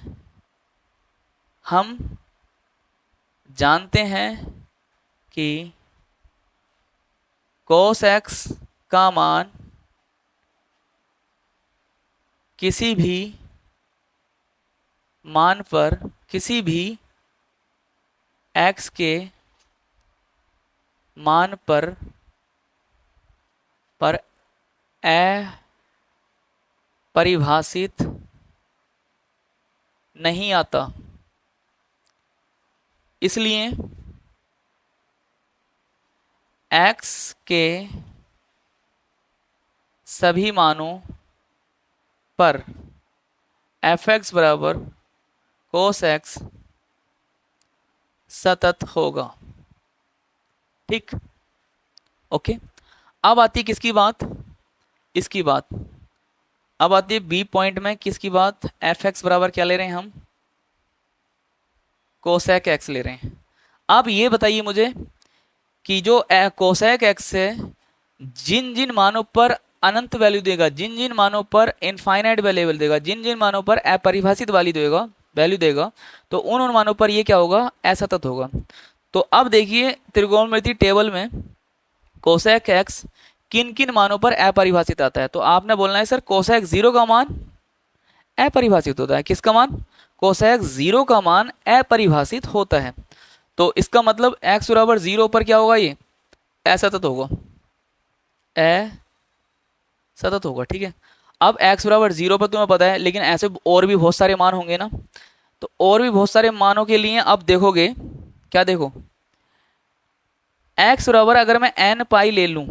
Speaker 1: हम जानते हैं कि cos x का मान किसी भी मान पर, किसी भी x के मान पर अपरिभाषित नहीं आता। इसलिए x के सभी मानों पर एफ एक्स बराबर कोस एक्स सतत होगा, ठीक। ओके, अब आती है किसकी बात, इसकी बात। अब आती है बी पॉइंट में किसकी बात, एफ एक्स बराबर क्या ले रहे हैं हम, कोसेक एक्स ले रहे हैं। अब ये बताइए मुझे कि जो कोसेक एक्स है जिन जिन मानों पर अनंत वैल्यू देगा, जिन जिन मानों पर इनफाइनाइट वैल्यू देगा, जिन जिन मानों पर अपरिभाषित वाली देगा, वैल्यू देगा, तो उन उन मानों पर ये क्या होगा, असतत होगा। तो अब देखिए त्रिकोणमिति टेबल में कोसेक एक्स किन किन मानों पर अपरिभाषित आता है, तो आपने बोलना है सर कोसेक जीरो का मान अपरिभाषित होता है। किसका मान, कोसेक जीरो का मान अपरिभाषित होता है। तो इसका मतलब x बराबर जीरो पर क्या होगा, ये असतत होगा, असतत होगा, ठीक है। अब x बराबर जीरो पर तुम्हें पता है, लेकिन ऐसे और भी बहुत सारे मान होंगे ना, तो और भी बहुत सारे मानों के लिए अब देखोगे, क्या देखो, x बराबर अगर मैं n पाई ले लूं,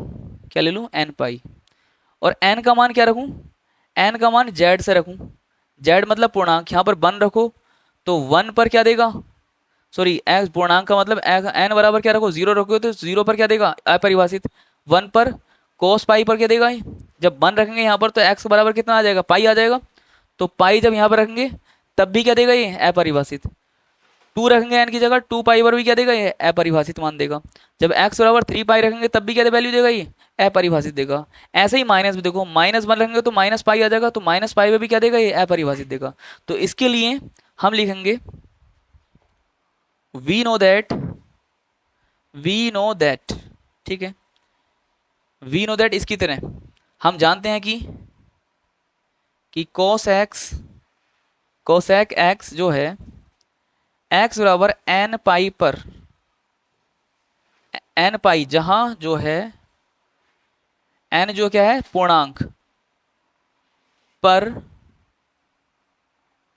Speaker 1: क्या ले लूं, n पाई, और n का मान क्या रखूं, n का मान z से रखूं, z मतलब पूर्णांक, यहां पर 1 रखो तो 1 पर क्या देगा, सॉरी x पूर्णांक का मतलब n बराबर क्या रखो, 0 रखो तो 0 पर क्या देगा, अपरिभाषित। 1 पर कोस पाई पर क्या देगा, जब 1 रखेंगे यहाँ पर तो x बराबर कितना आ जाएगा, पाई आ जाएगा। तो पाई जब यहाँ पर रखेंगे तब भी क्या देगा, ये अपरिभाषित। 2 रखेंगे n की जगह, 2 पाई पर भी क्या देगा, ये अपरिभाषित मान देगा। जब x बराबर 3 पाई रखेंगे तब भी क्या वैल्यू देगा, ये अपरिभाषित देगा। ऐसे ही माइनस में देखो, -1 रखेंगे तो माइनस पाई आ जाएगा, तो माइनस पाई में भी क्या देगा, ये अपरिभाषित देगा। तो इसके लिए हम लिखेंगे वी नो दैट, ठीक है, वी नो दैट इसकी तरह हम जानते हैं कि कोसेक एक्स जो है x बराबर n पाई पर, n पाई जहां जो है n जो क्या है पूर्णांक पर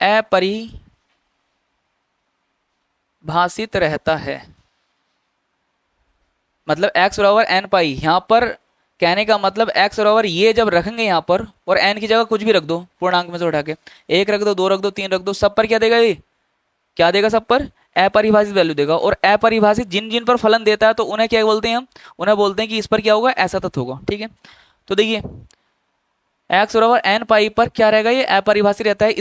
Speaker 1: अपरिभाषित रहता है। मतलब x बराबर n पाई, यहाँ पर कहने का मतलब x बराबर ये जब रखेंगे यहाँ पर, और n की जगह कुछ भी रख दो पूर्णांक में से उठा के, 1 रख दो, 2 रख दो, 3 रख दो, सब पर क्या देगा, ये क्या देगा, सब पर अपरिभाषित वैल्यू देगा। और अपरिभाषित जिन जिन पर फलन देता है तो उन्हें क्या बोलते हैं हम, उन्हें बोलते हैं कि इस पर क्या होगा, असतत होगा, ठीक है। तो देखिए x बराबर n पाई पर क्या रहेगा, ये अपरिभाषित रहता है,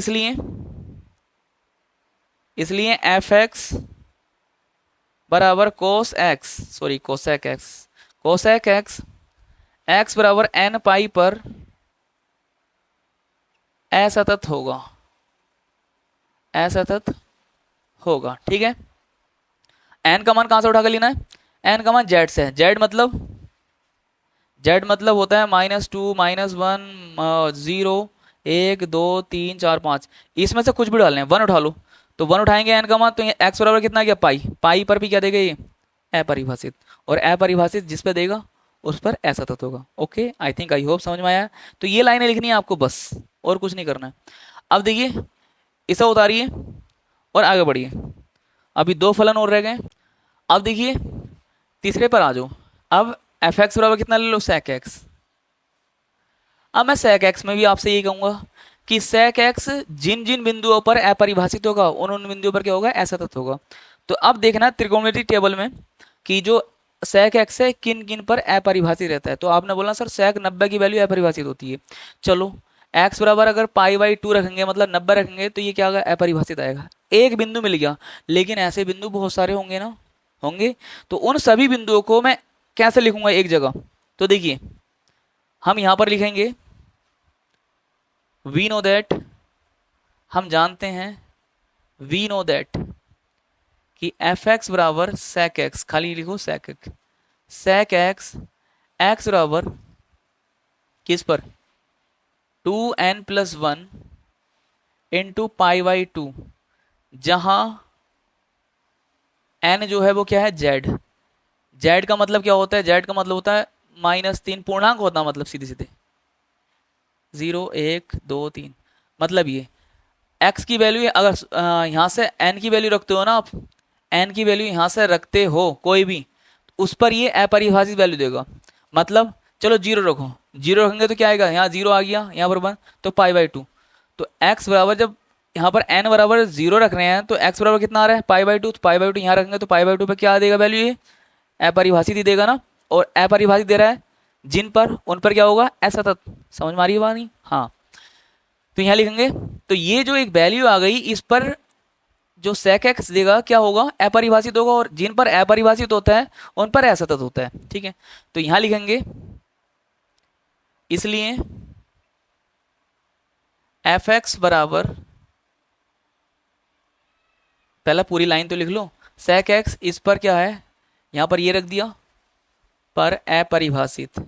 Speaker 1: इसलिए एफ एक्स बराबर cos x, sorry cosec x, cosec x x बराबर एन पाई पर असतत होगा, असतत होगा। ठीक है, एन का मान कहां से उठा कर लेना है, एन का मान जेड से है। जेड मतलब होता है -2 -1 0 1 2 3 4 5, इसमें से कुछ भी डालने हैं, 1 उठा लो। तो 1 उठाएंगे एन का मान, तो ये एक्स बराबर कितना गया पाई, पाई पर भी क्या देगा ये अपरिभाषित, और अपरिभाषित जिस पे देगा उस पर असतत होगा। Okay, I think I hope समझ में आया। तो ये लाइनें लिखनी है आपको बस, और कुछ नहीं करना है। अब देखिए इसे उतारिए और आगे बढ़िए, अभी दो फलन और रह गए। अब देखिए तीसरे पर आ जाओ। अब एफ एक्स बराबर कितना ले लो, सेक एक्स। अब मैं सेक एक्स में भी आपसे यही कहूंगा कि सेक एक्स जिन जिन बिंदुओं पर अपरिभाषित होगा उन उन बिंदुओं पर क्या होगा, असतत होगा। तो अब देखना त्रिकोणमिति टेबल में कि जो सेक एक्स है किन किन पर अपरिभाषित रहता है। तो आपने बोला सर सेक 90 की वैल्यू अपरिभाषित होती है। चलो एक्स बराबर अगर पाई बाई 2 रखेंगे, मतलब 90 रखेंगे, तो ये क्या होगा, अपरिभाषित आएगा। एक बिंदु मिल गया, लेकिन ऐसे बिंदु बहुत सारे होंगे ना, होंगे। तो उन सभी बिंदुओं को मैं कैसे लिखूंगा एक जगह, तो देखिए हम यहां पर लिखेंगे वी नो दैट, हम जानते हैं, वी नो दैट कि एफ एक्स बराबर सेक एक्स, खाली लिखो sec x, sec x x बराबर किस पर, 2n+1 इंटू पाई बाई 2, जहां n जो है वो क्या है, जेड। जेड का मतलब क्या होता है, जेड का मतलब होता है -3, पूर्णांक होता है, मतलब सीधे सीधे 0 1 2 3, मतलब ये x की वैल्यू अगर यहाँ से n की वैल्यू रखते हो ना आप, n की वैल्यू यहाँ से रखते हो कोई भी, उस पर ये अपरिभाषित वैल्यू देगा। मतलब चलो 0 रखो, 0 रखेंगे तो क्या आएगा, यहाँ 0 आ गया, यहाँ पर 1, तो पाई बाई 2। तो x बराबर जब यहाँ पर n बराबर 0 रख रहे हैं तो x बराबर कितना आ रहा है, पाई बाई 2। तो पाई बाई 2 यहाँ रखेंगे तो पाई बाई 2 पे क्या देगा वैल्यू, ये अपरिभाषित ही देगा ना। और अपरिभाषित दे रहा है जिन पर, उन पर क्या होगा, असतत। समझ में आ रही है बात नहीं, हाँ। तो यहाँ लिखेंगे, तो ये जो एक वैल्यू आ गई, इस पर जो सेक एक्स देगा क्या होगा, अपरिभाषित होगा, और जिन पर अपरिभाषित होता है उन पर असतत होता है। ठीक है, तो यहां लिखेंगे इसलिए एफ एक्स बराबर, पहला पूरी लाइन तो लिख लो, सेक एक्स इस पर क्या है, यहां पर ये रख दिया, पर अपरिभाषित,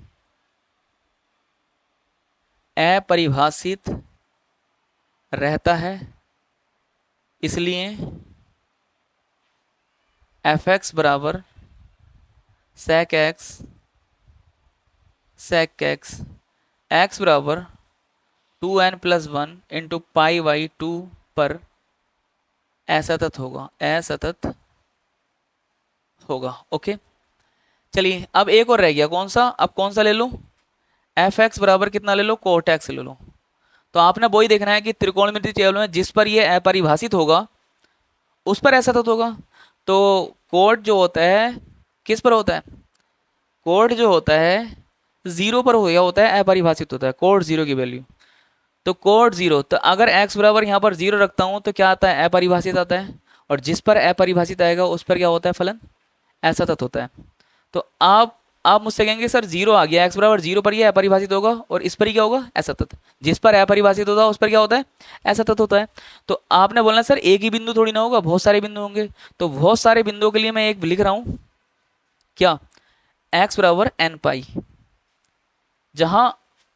Speaker 1: अपरिभाषित रहता है, इसलिए एफ एक्स बराबर sec x, sec x x बराबर 2n+1 इंटू पाई बाई 2 पर असतत होगा, असतत होगा। ओके, चलिए अब एक और रह गया, कौन सा, अब कौन सा ले लो, एफ एक्स बराबर कितना ले लो, कोट एक्स ले लो। तो आपने वही देखना है कि त्रिकोणमिति टेबल में जिस पर ये अपरिभाषित होगा उस पर असतत होगा। तो कोट जो होता है किस पर होता है, कोट जो होता है 0 पर हो गया होता है, अपरिभाषित होता है कोट 0 की वैल्यू। तो कोड 0, तो अगर x बराबर यहाँ पर 0 रखता हूँ तो क्या आता है, अपरिभाषित आता है, और जिस पर अपरिभाषित आएगा उस पर क्या होता है, फलन असतत होता है। तो आप मुझसे कहेंगे सर 0 आ गया, x बराबर 0 पर ये अपरिभाषित होगा, और इस पर ही क्या होगा, असतत। जिस पर अपरिभाषित होता है उस पर क्या होता है, असतत होता है। तो आपने बोलना सर एक ही बिंदु थोड़ी ना होगा, बहुत सारे बिंदु होंगे। तो बहुत सारे बिंदुओं के लिए मैं एक लिख रहा हूँ, क्या, x बराबर n पाई, जहां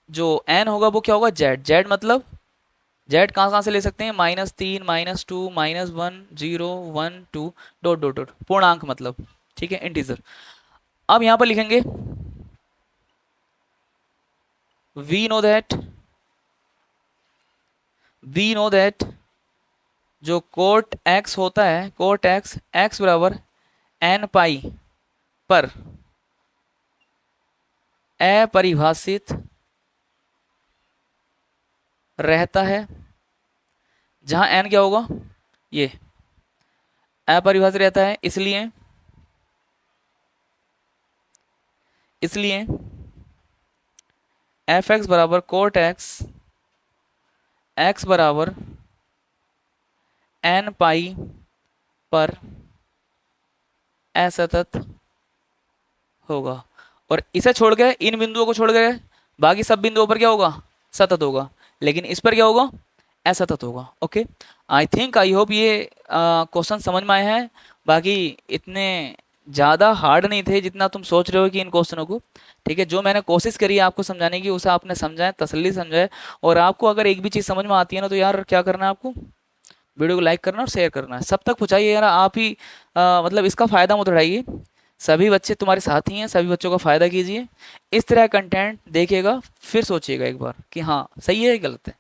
Speaker 1: जो n होगा वो क्या होगा, जेड। जेड मतलब जेड कहाँ कहाँ से ले सकते हैं, -3 -2 -1 0 1 2 डॉट डॉट डॉट, पूर्णांक मतलब, ठीक है, इंटीजर। अब यहां पर लिखेंगे we know that, we know that जो कोट एक्स होता है, कोट एक्स एक्स बराबर n पाई पर अपरिभाषित रहता है, जहां n क्या होगा, ये अपरिभाषित रहता है, इसलिए इसलिए एफ एक्स बराबर कोट एक्स एक्स बराबर n पाई पर असतत होगा। और इसे छोड़ के, इन बिंदुओं को छोड़ के बाकी सब बिंदुओं पर क्या होगा, सतत होगा, लेकिन इस पर क्या होगा, असतत होगा। Okay, I think, I hope ये क्वेश्चन समझ में आए हैं। बाकी इतने ज़्यादा हार्ड नहीं थे जितना तुम सोच रहे हो कि इन क्वेश्चनों को। ठीक है, जो मैंने कोशिश करी है आपको समझाने की, उसे आपने समझा है, तसल्ली समझा है। और आपको अगर एक भी चीज़ समझ में आती है ना, तो यार क्या करना है आपको, वीडियो को लाइक करना और शेयर करना है, सब तक पहुंचाइए यार। आप ही मतलब इसका फ़ायदा मत उठाइए, सभी बच्चे तुम्हारे साथ ही हैं, सभी बच्चों का फ़ायदा कीजिए। इस तरह कंटेंट देखिएगा, फिर सोचिएगा एक बार कि हाँ सही है या गलत है।